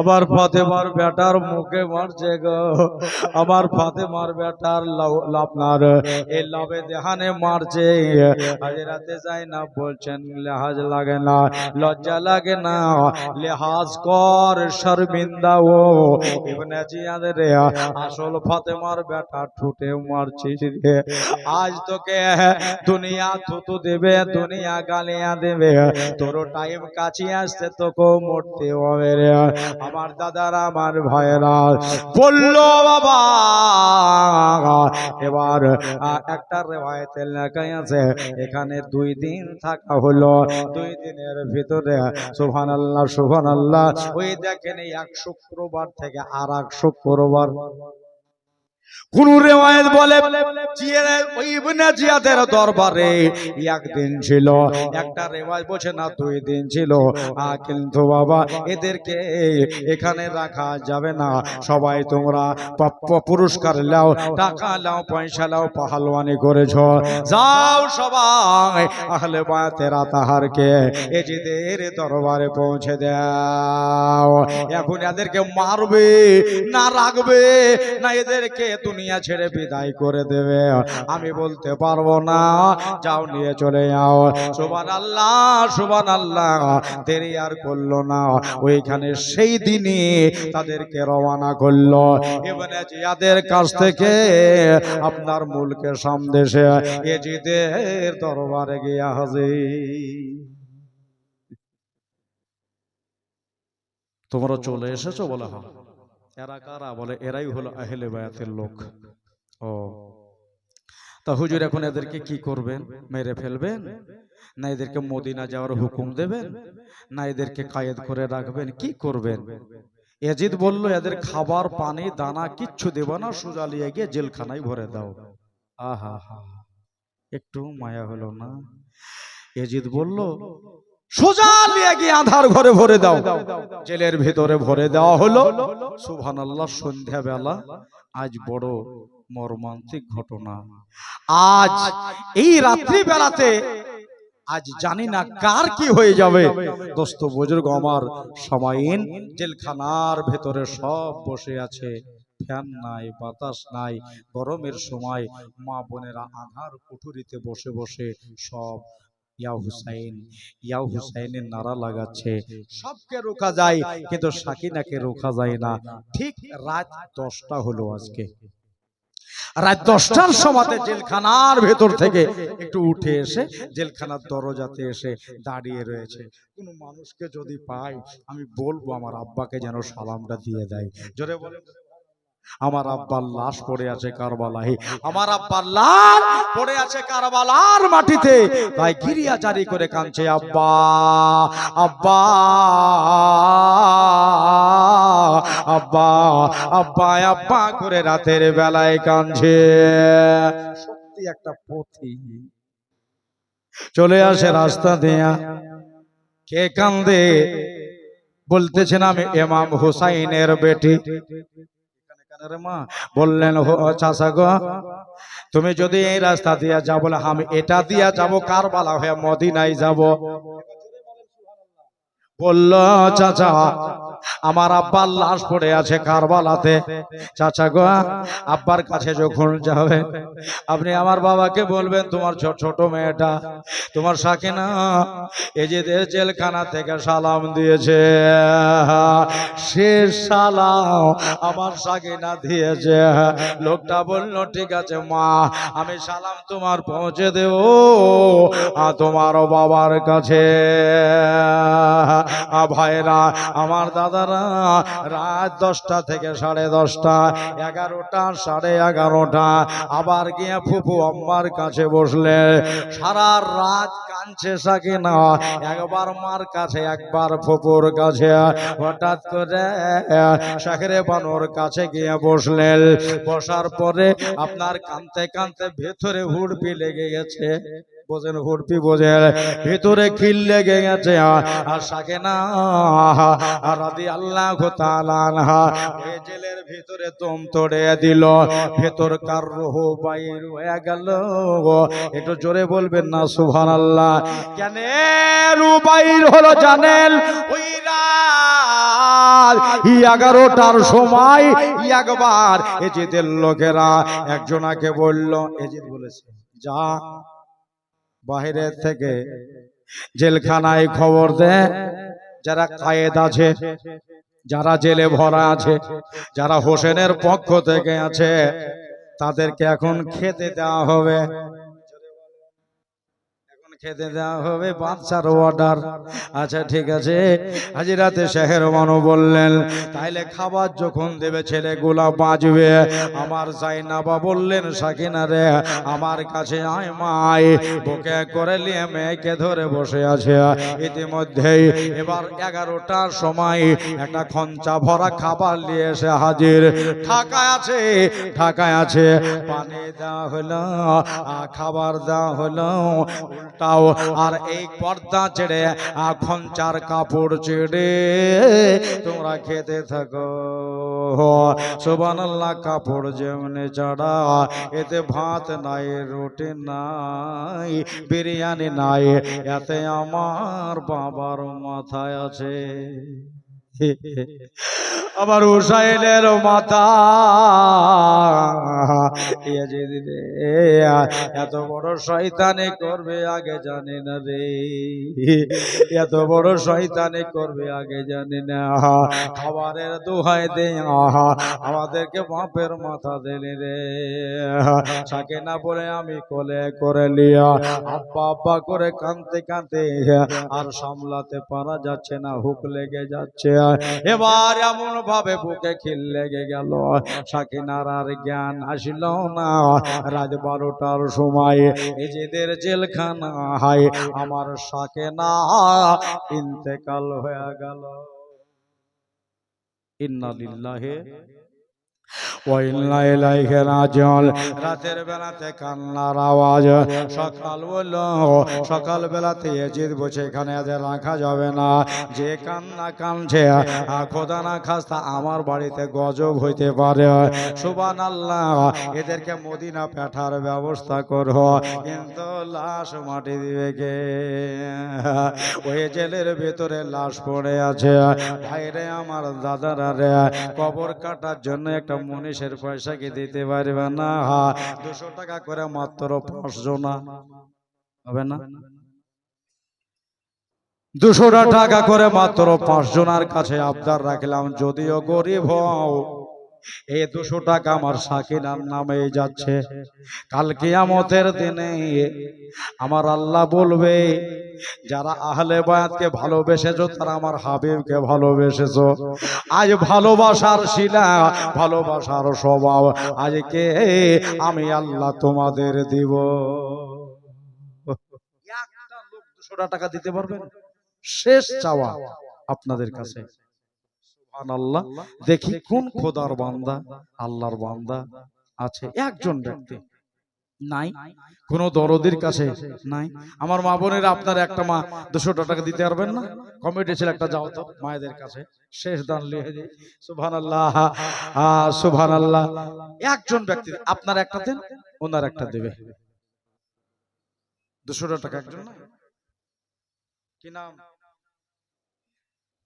আবার ফাতেমার বেটার মুখে মারছে গো আমার ফাতেমার বেটার আপনার এই লাভে দেহানে মারছে হাজরাতে যায় না বলছেন লেহাজ লাগে না লজ্জা লাগে না লেহাজ কর শর্মিন্দা ও ইবনে জিয়াদ রে আসল ফাতেমার বেটা ঠুটে মারছিস রে আজ তোকে দুনিয়া থুতু দেবে দুনিয়া গালিয়া দেবে তোর টাইম কাছে আসছে তোকে মরতে হবে রে আমার দাদারা আমার ভাইয়েরা বললো বাবা এবার একটা রিওয়ায়েতে লেখা আছে এখানে 2 দিন থাকা হলো 2 দিনের ভিতরে সুবহানাল্লাহ সুবহানাল্লাহ ওই দেখেন এক শুক্রবার থেকে আর এক শুক্রবার কোন রিওয়ায়াত বলে ইবনে জিয়াদের দরবারে একদিন ছিল একটা রিওয়ায়াত বলছে না 2 দিন ছিল কিন্তু বাবা এদেরকে এখানে রাখা যাবে না সবাই তোমরা পুরস্কার নাও টাকা নাও পয়সা নাও পাহালওয়ানি করেছো যাও সবাই আহলে বায়াতের আতাহারকে এজিদের দরবারে পৌঁছে দাও এখন এদেরকে মারবে না রাখবে না এদেরকে দুনিয়া ছেড়ে বিদায় করে দেবে আমি বলতে পারবো না যাও নিয়ে চলে যাও সুবহানাল্লাহ সুবহানাল্লাহ দেরি আর করলো না ওইখানে সেই দিনই তাদেরকে রওনা করলো ইবনে জিয়াদের কাছ থেকে আপনার মুলকে সামদেশে এজিদের দরবারে গিয়া হাজির তোমরা চলে এসেছো বলে হ্যাঁ এরা কারা বলে এরাই হলো আহলে বায়াতের লোক ও তা হুজুর এখন এদেরকে কি করবেন মেরে ফেলবেন না এদেরকে মদিনা যাওয়ার হুকুম দেবেন না এদেরকে কায়েদ করে রাখবেন কি করবেন ইয়াজিদ বলল এদের খাবার পানি দানা কিচ্ছু দেব না সোজা নিয়ে গিয়ে জেলখানায় ভরে দাও আহা হা একটু মায়া হলো না ইয়াজিদ বলল সোজা নিয়ে গিয়ে আধার ঘরে ভরে দাও জেলের ভিতরে ভরে দেওয়া হলো সুবহানাল্লাহ সন্ধ্যাবেলা আজ বড় মর্মান্তিক ঘটনা আজ এই রাত্রি বেলাতে আজ জানি না কার কি হয়ে যাবে দোস্ত বুজুর্গ আমার সমাইন জেলখানার ভেতরে সব বসে আছে ফ্যান নাই বাতাস নাই গরমের সময় মা বোনেরা আধার কুঠুরিতে বসে বসে সব ইয়া হুসাইনের নারা লাগাচ্ছে সবকে রোকা যায় কিন্তু সাকিনাকে রোকা যায় না ঠিক রাত 10টা হলো আজকে রাত 10টার সময় জেলখানার ভেতর থেকে একটু উঠে এসে জেলখানার দরজাতে এসে দাঁড়িয়ে রয়েছে কোন মানুষকে যদি পাই আমি বলবো আমার আব্বাকে যেন সালামটা দিয়ে দেয় জোরে বলে আমার আব্বার লাশ পড়ে আছে কারবালায় আমার আব্বার লাশ পড়ে আছে কারবালার মাটিতে তাই গিরিয়া জারি করে কাঁদছে আব্বা আব্বা আব্বা আব্বা আব্বা করে রাতের বেলায় কাঁদছে সত্যি একটা পথি চলে আসে রাস্তা দিয়া কে কান্দে বলতেছেন আমি ইমাম হুসাইনের বেটি বললেন চাচা গো তুমি যদি এই রাস্তা দিয়া যাও বলে আমি এটা দিয়া যাব কারবালা হয়ে মদিনায় যাব বলল চাচা আমার আব্বার লাশ পড়ে আছে কারবালাতে চাচা গো আব্বার কাছে যখন যাবে আপনি আমার বাবাকে বলবেন তোমার ছোট মেয়েটা তোমার সাকিনা এজিদের জেলখানা থেকে সালাম দিয়েছে সে সালাম আমার সাকিনা দিয়েছে লোকটা বলল ঠিক আছে মা আমি সালাম তোমার পৌঁছে দেব তোমার বাবার কাছে ভাইরা আমার দাদা দাদারা রাত 10টা থেকে 10:30, 11টা, 11:30 আবার গিয়ে ফুফু আম্মার কাছে বসলে। সারা রাত কাঁদছে সাকিনা, একবার মার কাছে একবার ফুপুর কাছে। হঠাৎ করে শাকরে বানুর কাছে গিয়ে বসলেন। বসার পরে আপনার কাঁদতে কাঁদতে ভেতরে হুড়পি লেগে গেছে। বোঝেন হুড়পি বোঝেন, ভেতরে খিল লেগে গেছে। আর সাকিনা রাদিয়াল্লাহু তাআলা আনহা ওই জেলের ভিতরে দম তোড়ে দিল, ভেতরকার রূহ বাইর হয়ে গেল। একটু জোরে বলবেন না সুবহানাল্লাহ। কেন রূহ বাইর হলো জানেন? ওই রাত 11টার সময় একবার এজিদের লোকেরা একজনাকে বলল, এজিদ বলেছে যা বাইরে থেকে জেলখানায় খবর দে, যারা কায়েদ আছে, যারা জেলে ভরা আছে, যারা হোসেনের পক্ষ থেকে আছে, তাদেরকে এখন খেতে দেওয়া হবে। খেতে দেওয়া হবে, বাদশার অর্ডার। আচ্ছা ঠিক আছে। হাজিরাতে শেখের মানু বললেন তাইলে খাবার যখন দেবে ছেলেগুলা বাঁচবে। আমার জাইনাবা বললেন সাকিনা রে আমার কাছে আয় মাই। বুকে করে নিয়ে মেয়েকে ধরে বসে আছে। ইতিমধ্যেই এবার 11টার সময় একটা খঞ্চা ভরা খাবার নিয়ে এসে হাজির। ঢাকায় আছে, ঢাকায় আছে। পানি দেওয়া হলো, খাবার দেওয়া হলো। উল্টা আর এই পর্দা ছেড়ে খঞ্চার কাপড় ছেড়ে তোমরা খেতে থাকো। সুবহানাল্লাহ। কাপড় যেমনি ছাড়া, এতে ভাত নাই, রুটি নাই, বিরিয়ানি নাই, এতে আমার বাবার মাথায় আছে। আবার হুসাইনের মাথা। এত বড় শয়তানি করবে আগে জানি না রে, এত বড় শয়তানি করবে আগে জানি না। খাবারের দোহাই দে আমাদেরকে বাপের মাথা দিলি রে। সাকিনা বলে আমি কোলে করে লিয়া আব্বা আব্বা করে কাঁদতে কাঁদতে আর সামলাতে পারা যাচ্ছে না, হুক লেগে যাচ্ছে। এবার এমন ভাবে বুকে খিল লেগে গেল, সাকিনার আর জ্ঞান আসিল না। রাত 12টার সময় এজিদের জেলখানা হায় আমার সাকিনা ইন্তেকাল হয়ে গেল। ইন্না লিল্লাহি ওয়া ইন্না ইলাইহি রাজিউন। রাতের বেলাতে কান্নার আওয়াজ। সকাল হলো, সকাল বেলাতে এজিদ বসে এখানে এদের রাখা যাবে না। যে কান্না কাঁদছে খোদা না খাস্তা আমার বাড়িতে গজব হইতে পারে। সুবহানাল্লাহ। এদেরকে মদিনা পাঠার ব্যবস্থা করো। কিন্তু লাশ মাটি দিবে কে? ওই জেলের ভেতরে লাশ পড়ে আছে। ভাইরে আমার দাদারা রে, কবর কাটার জন্য একটা মনীষের পয়সা কি দিতে পারবে না? 200 টাকা করে মাত্র 5 জনা হবে না? 200 টাকা করে মাত্র 5 জনের কাছে আবদার রাখলাম, যদিও গরিব হও এই 200 টাকা আমার সাকিনার নামে যাচ্ছে। কাল কিয়ামতের দিনে আমার আল্লাহ বলবে যারা আহলে বায়াতকে ভালোবেসেছো তারা আমার হাবিবকে ভালোবেসেছো। আজ ভালোবাসার শিলা, ভালোবাসার স্বভাব আজকে আমি আল্লাহ তোমাদের দিব। একটা লোক 200 টাকা দিতে পারবেন? শেষ চাওয়া আপনাদের কাছে। সুবহানাল্লাহ। দেখি কোন খোদার বান্দা, আল্লাহর বান্দা আছে। একজন ব্যক্তি নাই, কোন দরদির কাছে নাই। আমার মা বোনেরা আপনার একটা মা 200 টাকা দিতে পারবেন না? কমিটি ছিল একটা, যাও তো মায়েদের কাছে শেষ দান লিখে দিই। সুবহানাল্লাহ, সুবহানাল্লাহ। একজন ব্যক্তি আপনার একটা দেন, ওনার একটা দেবে। 200 টাকা একজন না? কি নাম?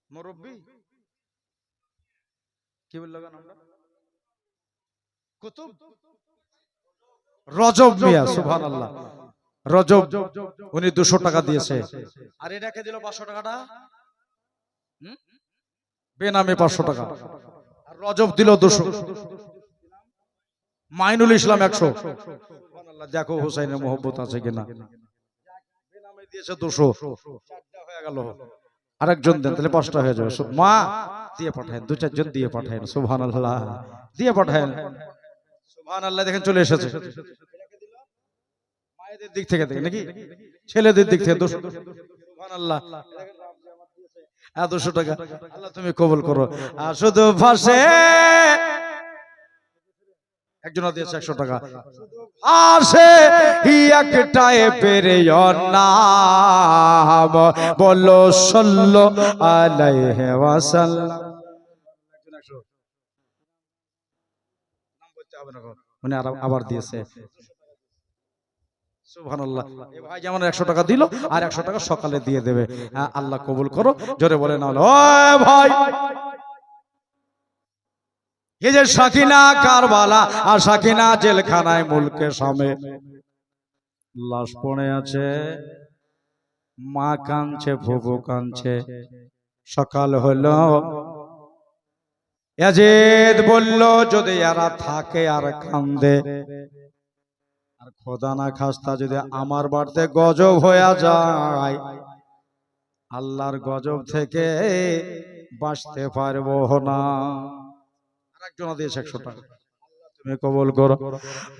মুরব্বি কি বললো নামটা? কুতুব রজব মিয়া। সুবহানাল্লাহ। রজব উনি 200 টাকা দিয়েছে। আর এটাকে দিল 500 টাকাটা বেনামে 500 টাকা। আর রজব দিল 200। মাইনুল ইসলাম 100। সুবহানাল্লাহ। দেখো হুসাইনের মোহব্বত আছে কিনা। বেনামে দিয়েছে 200, 4টা হয়ে গেল। আরেকজন দেন, তাহলে 5টা হয়ে যাবে। মা দিয়ে পাঠায়, 2-4 জন দিয়ে পাঠায়, সুবহানাল্লাহ, দিয়ে পাঠায়, সুবহানাল্লাহ। দেখেন চলে এসেছে মায়েদের দিক থেকে নাকি ছেলেদের দিক থেকে 200, সুবহানাল্লাহ, 200 টাকা। আল্লাহ তুমি কবুল করো। আর শুধু ভাসে, একজন দিয়েছে 100 টাকা। আসে একটাই পেরে নাম, বলো সাল্লাল্লাহু আলাইহি ওয়াসাল্লাম। উনি আবার দিয়েছে, সুবহানাল্লাহ। এই ভাই যেমন 100 টাকা দিল, আর 100 টাকা সকালে দিয়ে দেবে। আল্লাহ কবুল করো, জোরে বলে না। ও ভাই, এই যে সাকিনা কারবালা আর সাকিনা জেলখানায় মুলকে সামে লাশ পড়ে আছে, মা কাঁদছে, ফুফু কাঁদছে। সকাল হলো, ইয়াজিদ বলল যদি এরা থাকে আর কান্দে, আর খোদা না খাস্তা যদি আমার বাড়িতে গজব হয়ে যায়, আল্লাহর গজব থেকে বাঁচতে পারবো না। আরেকজন দিয়েছে 100 টাকা, তুমি কবুল করো।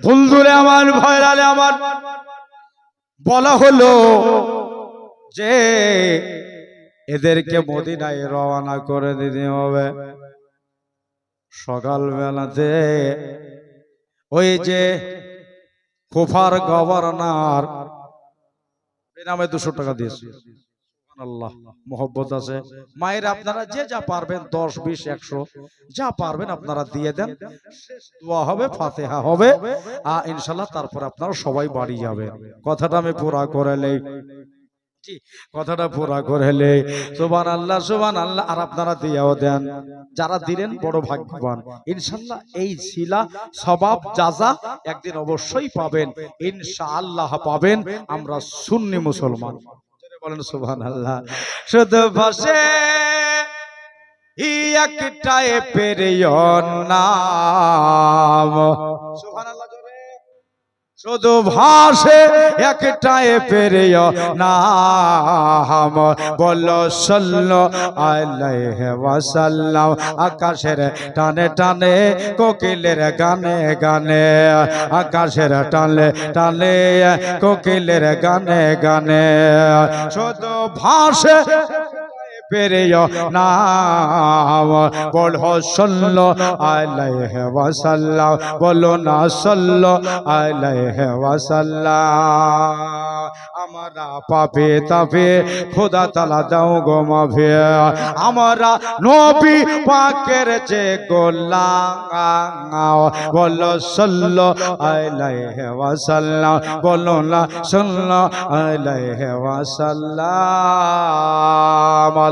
বন্ধুরে আমার, ভয়রালে আমার, বলা হলো যে এদেরকে মদিনায় রওনা করে দিতে হবে। সকাল বেলাতে ওই যে কুফার গভর্নর নামে 200 টাকা দিয়েছে। আল্লাহ মোহব্বত আছে। মায়ের আপনারা যে যা পারবেন, 10, 20, 100 যা পারবেন আপনারা দিয়ে দেন। দোয়া হবে, ফাতিহা হবে, ইনশাআল্লাহ তারপর আপনারা সবাই বাড়ি যাবেন। কথাটা আমি পুরা করে নেই, কথাটা পুরা করে নেই। সুবহানাল্লাহ, সুবহানাল্লাহ। আর আপনারা দিয়েও দেন, যারা দিলেন বড় ভাগ্যবান। ইনশাআল্লাহ এই শিলা সওয়াব জাযা একদিন অবশ্যই পাবেন, ইনশাআল্লাহ পাবেন। আমরা সুন্নি মুসলমান, বলেন সুবহানাল্লাহ। শুধু ভাসে একটাই পেরিয় নাম, সুবহানাল্লাহ। শুধু ভাসে একটাই পেরিয় নাম, বলো সাল্লাল্লাহু আলাইহি ওয়াসাল্লাম। আকাশের টানে টানে, কোকিলের গানে গানে, আকাশের টানে টানে, কোকিলের গানে গানে। শুধু ভাসে পেরিয় নাম, বলো সাল্লাল্লাহু আলাইহি ওয়াসাল্লাম, বলো না সাল্লাল্লাহু আলাইহি ওয়াসাল্লাম। আমরা পাপে তাপে খোদা তাআলা দাও গো মাফি, আমরা নবী পাকের যে গোলাম, বলো সাল্লাল্লাহু আলাইহি ওয়াসাল্লাম, বলো না সাল্লাল্লাহু আলাইহি ওয়াসাল্লাম।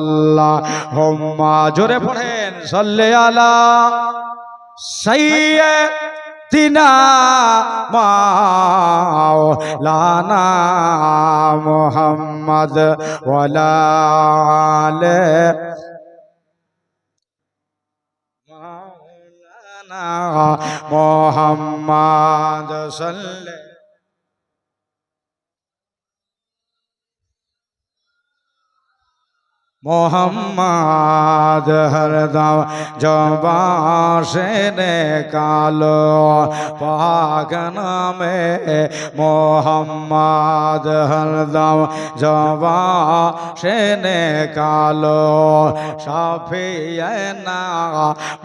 আল্লাহুম্মা, জোরে পড়েন, সাল্লি আলা সাইয়্যিদিনা মাওলানা মুহাম্মদ ওয়া আলা আলি মাওলানা মুহাম্মদ সাল্লি। মোহাম্মদ হরদম জবাশে কালো, পাক নামে মোহাম্মদ হরদম জবাশে কালো, শাফিয়ানা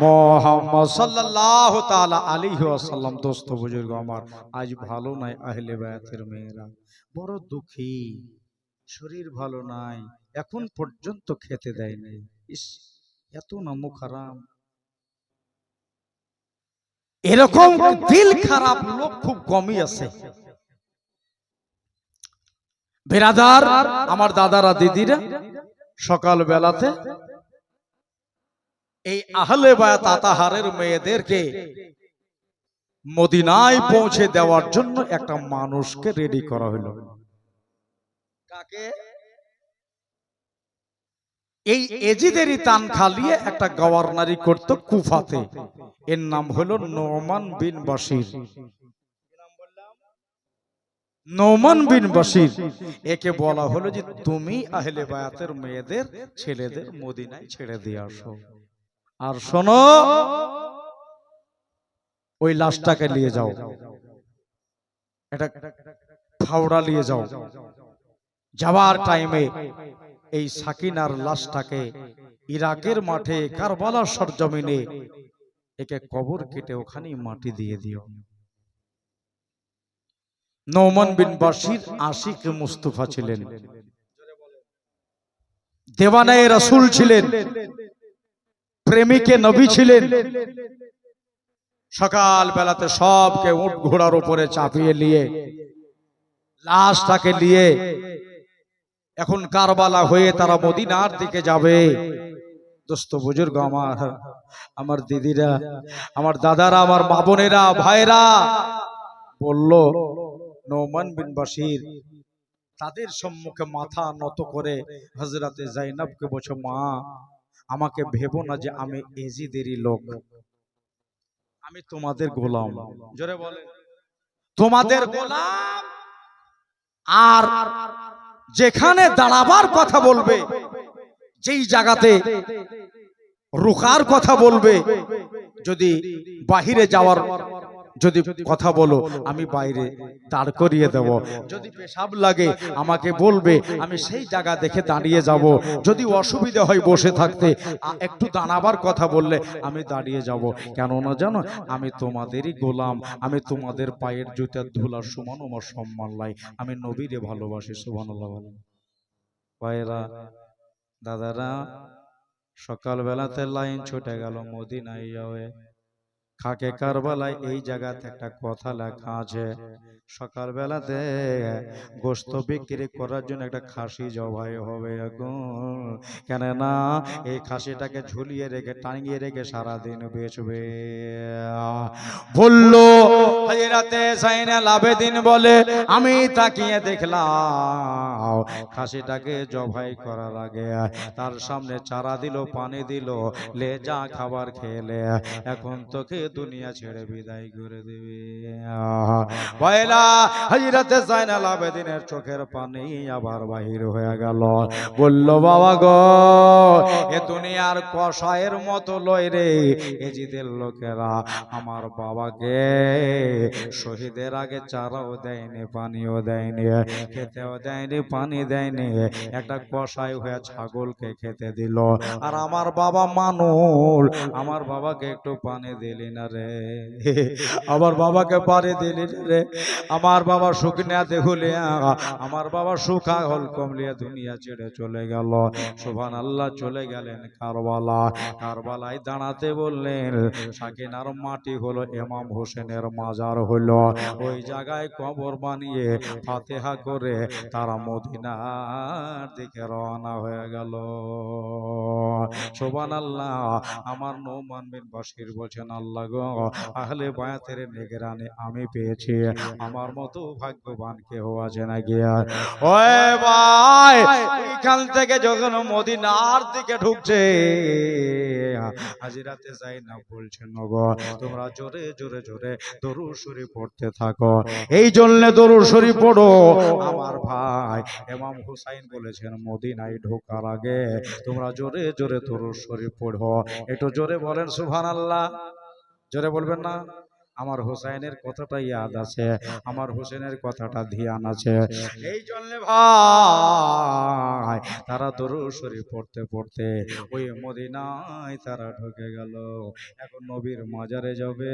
মোহাম্মদ সাল্লাল্লাহু তাআলা আলাইহি ওয়াসাল্লাম। দোস্ত বুজুর্গ আমার, আজ ভালো নাই আহলে বায়াতের মেয়েরা, বড় দুঃখী, শরীর ভালো নাই, এখন পর্যন্ত খেতে দেয় নাই। ইস, এত না মুখ হারাম। এরকম দিল খারাপ লোক খুব কমই আছে। বেরাদার আমার দাদারা দিদিরা, সকাল বেলাতে এই আহলে বায়াত আতাহারের মেয়েদেরকে মদিনায় পৌঁছে দেওয়ার জন্য একটা মানুষকে রেডি করা হলো। কাকে? এই এজিদেরই তান খালিয়ে একটা গভর্নরি করত কুফাতে, এর নাম হলো নোমান বিন বাশির। নোমান বিন বশির, একে বলা হলো যে তুমি আহলে বায়াতের মেয়েদের ছেলেদের মদিনায় ছেড়ে দিয়ে আসো, আর শোনো ওই লাশটাকে নিয়ে যাও, এটা ফাওড়া নিয়ে যাও। যাওয়ার টাইমে এই সাকিনার লাশটাকে ইরাকের মাঠে কারবালার সরজমিনে একে কবর কেটে ওখানেই মাটি দিয়ে দিও। নোমান বিন বশির আশিক মুস্তাফা ছিলেন, দেওয়ানায়ে রাসূল ছিলেন, প্রেমিকে নবী ছিলেন। সকাল বেলাতে সবকে উট ঘোড়ার উপরে চাপিয়ে নিয়ে লাশটাকে নিয়ে এখন কারবালা হয়ে তারা মদিনার দিকে যাবে। দোস্ত বুজুর্গ আমার, আমার দিদিরা, আমার দাদারা, আমার মা বোনেরা, ভাইরা বলল নোমান বিন বশির তাদের সম্মুখে মাথা নত করে হযরতে যায়েনবকে বলছে, মা আমাকে ভেবো না যে আমি এজিদেরই লোক, আমি তোমাদের গোলাম। জোরে বলে, তোমাদের গোলাম। আর যেখানে দাঁড়াবার কথা বলবে, যেই জায়গাতে রুকার কথা বলবে, যদি বাহিরে যাওয়ার যদি কথা বলো আমি বাইরে দাঁড় করিয়ে দেব, যদি পেশাব লাগে আমাকে বলবে, আমি সেই জায়গা দেখে দাঁড়িয়ে যাব, যদি অসুবিধা হয় বসে থাকতে একটু দাঁড়াবার কথা বললে আমি দাঁড়িয়ে যাব। কেননা জানো আমি তোমাদেরই গোলাম, আমি তোমাদের পায়ের জুতার ধুলার সমান আমার সম্মান লাই, আমি নবীরে ভালোবাসি। সুবহানাল্লাহ। ভাইরা দাদারা, সকাল বেলাতে লাইন ছুটে গেল মদিনায় যাবে। খাকে কারবালায় এই জায়গাতে একটা কথা লেখা আছে, সকাল বেলাতে গোশত বিক্রি করার জন্য একটা খাসি জবাই হবে। কেন না এই খাসিটাকে ঝুলিয়ে রেখে টাঙিয়ে রেখে সারাদিন বেচবে। বললো হযরতে যায়েনুল আবেদিন বলে, আমি তাকিয়ে দেখলাম খাসিটাকে জবাই করার আগে তার সামনে চারা দিল, পানি দিল, লে যা খাবার খেলে, এখন তোকে দুনিয়া ছেড়ে বিদায় করে দেবে। পয়লা হযরতে যায়েনুল আবেদিনের চোখের পানি আবার বাহির হয়ে গেল। বলল, বাবা গো, এ দুনিয়ার কসাইয়ের মতো লয় রে, এজিদের লোকেরা আমার বাবাকে শহীদের আগে চারাও দেয়নি, পানিও দেয়নি, খেতেও দেয়নি, পানি দেয়নি, একটা কসাই হয়ে ছাগলকে খেতে দিল। আর আমার বাবা মানুল, আমার বাবাকে একটু পানি দিলি না রে, আমার বাবাকে পানি দিলি না রে। আমার বাবা শুকনা দেখুলিয়া, আমার বাবা শুকা হল কমলিয়া দুনিয়া ছেড়ে চলে গেল। সুবহানাল্লাহ। চলে গেলেন কারবালা। কারবালায় দাঁড়াতে বললেন, সাকিনার মাটি হলো ইমাম হোসেনের মাজার হলো, ওই জায়গায় কবর বানিয়ে ফাতিহা করে তারা মদিনার দিকে রওনা হয়ে গেল। সুবহানাল্লাহ। আমার নোমান বিন বশির বলছেন, আল্লাহ গো, আহলে বায়াতের নিগরানি আমি পেয়েছি, আমার মতো ভাগ্যবান কেউ আছে নাকি? ওই ভাই, এখান থেকে যখন মদিনার দিকে ঢুকছে হযরতে যায়েনব বলছেন, গো তোমরা জোরে জোরে জোরে দরুদ শরীফ পড়তে থাকো, এই জন্য দরুদ শরীফ পড়ো। আমার ভাই ইমাম হুসাইন বলেছেন, মদিনায় ঢোকার আগে তোমরা জোরে জোরে দরুদ শরীফ পড়ো। একটু জোরে বলেন সুবহানাল্লাহ। জোরে বলবেন না? আমার হোসেনের কথাটা ইয়াদ আছে, আমার হোসেনের কথাটা ধ্যান আছে, এই জন্য ভাই তারা দরুদ শরীফ পড়তে পড়তে ওই মদিনায় তারা ঢুকে গেল। এখন নবীর মাজারে যাবে,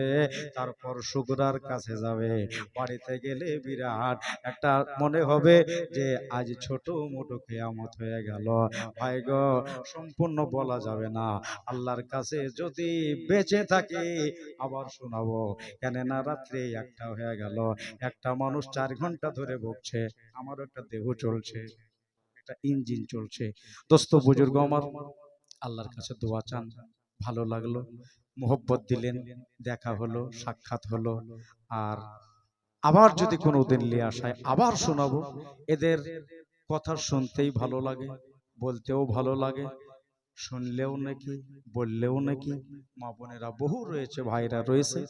তারপর শুকরার কাছে যাবে। বাড়িতে গেলে বিরাট একটা মনে হবে যে আজ ছোট মোটো কিয়ামত হয়ে গেল। ভাই গো, সম্পূর্ণ বলা যাবে না, আল্লাহর কাছে যদি বেঁচে থাকি আবার শোনাবো। কেননা রাত্রে একটা হয়ে গেল, একটা মানুষ 4 ঘন্টা ধরে ভুগছে, আমারও একটা দেহ চলছে, একটা ইঞ্জিন চলছে। দোস্ত বুজুর্গ আমার, আল্লাহর কাছে দোয়া চান, ভালো লাগলো, মোহব্বত দিলেন, দেখা হলো, সাক্ষাৎ হলো। আর আবার যদি কোনোদিন নিয়ে আসায় আবার শোনাবো। এদের কথা শুনতেই ভালো লাগে, বলতেও ভালো লাগে, শুনলেও নাকি, বললেও নাকি। মা বোনেরা বহু রয়েছে, ভাইরা রয়েছে,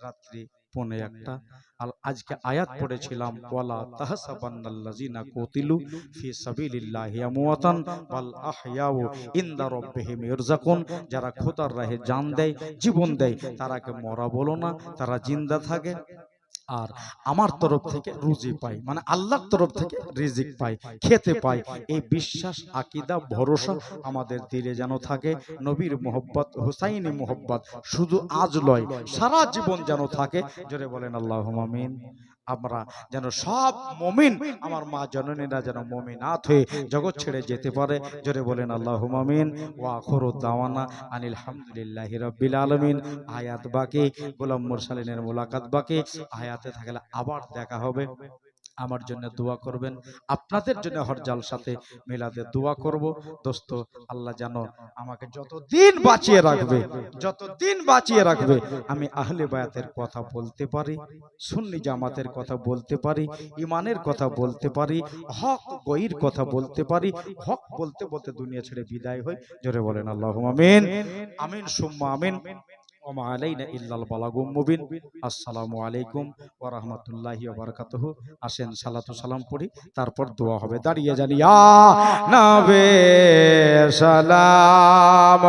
রাত্রি পৌনে একটা। আর আজকে আয়াত পড়েছিলাম ওয়ালা তাহসাবান্নাল্লাযিনা কুতিলু ফি সাবিলিল্লাহি আমওয়াতান বাল আহইয়াউ ইনদা রাব্বিহিম ইরযাকুন। যারা খোদার রাহে জান দেয়, জীবন দেয়, তারাকে মরা বলো না, তারা জিন্দা থাকে আর আমার তরফ থেকে রুজি পাই, মানে আল্লাহর তরফ থেকে রিজিক পাই, খেতে পাই। এই বিশ্বাস, আকিদা, ভরসা আমাদের দিলে যেন থাকে। নবীর মোহব্বত, হুসাইনি মোহব্বত শুধু আজ লয়, সারা জীবন যেন থাকে। জোরে বলেন আল্লাহুম্মা আমিন। আমরা যেন সব মুমিন, আমার মা জননীরা যেন মুমিনাত হয়ে জগৎ ছেড়ে যেতে পারে। জোরে বলেন আল্লাহুম্মা আমিন। ওয়া আখিরু দাওয়ানা আনিল হামদুলিল্লাহি রাব্বিল আলামিন। আয়াত বাকি, গোলাম মুরসালিনের মুলাকাত বাকি। আয়াতে থাকলে আবার দেখা হবে। আমার জন্য দোয়া করবেন, আপনাদের জন্য হর জালসাতে মিলাদে দোয়া করব। দোস্ত, আল্লাহ যেন আমাকে যতদিন বাঁচিয়ে রাখবে, যতদিন বাঁচিয়ে রাখবে, আমি আহলে বায়াতের কথা বলতে পারি, সুন্নি জামাতের কথা বলতে পারি, ইমানের কথা বলতে পারি, হক গয়ির কথা বলতে পারি। হক বলতে বলতে দুনিয়া ছেড়ে বিদায় হই। জোরে বলেন আল্লাহুম্মা আমিন। আমিন সুম্মা আমিন। ওমা আলাইনা ইল্লাল বালাগুম মুবিন। আসসালামু আলাইকুম ওয়া রাহমাতুল্লাহি ওয়া বারাকাতুহু। আসেন সালাতু সালাম পড়ি, তারপর দোয়া হবে। দাঁড়িয়ে জানি ইয়া নবী সালাম।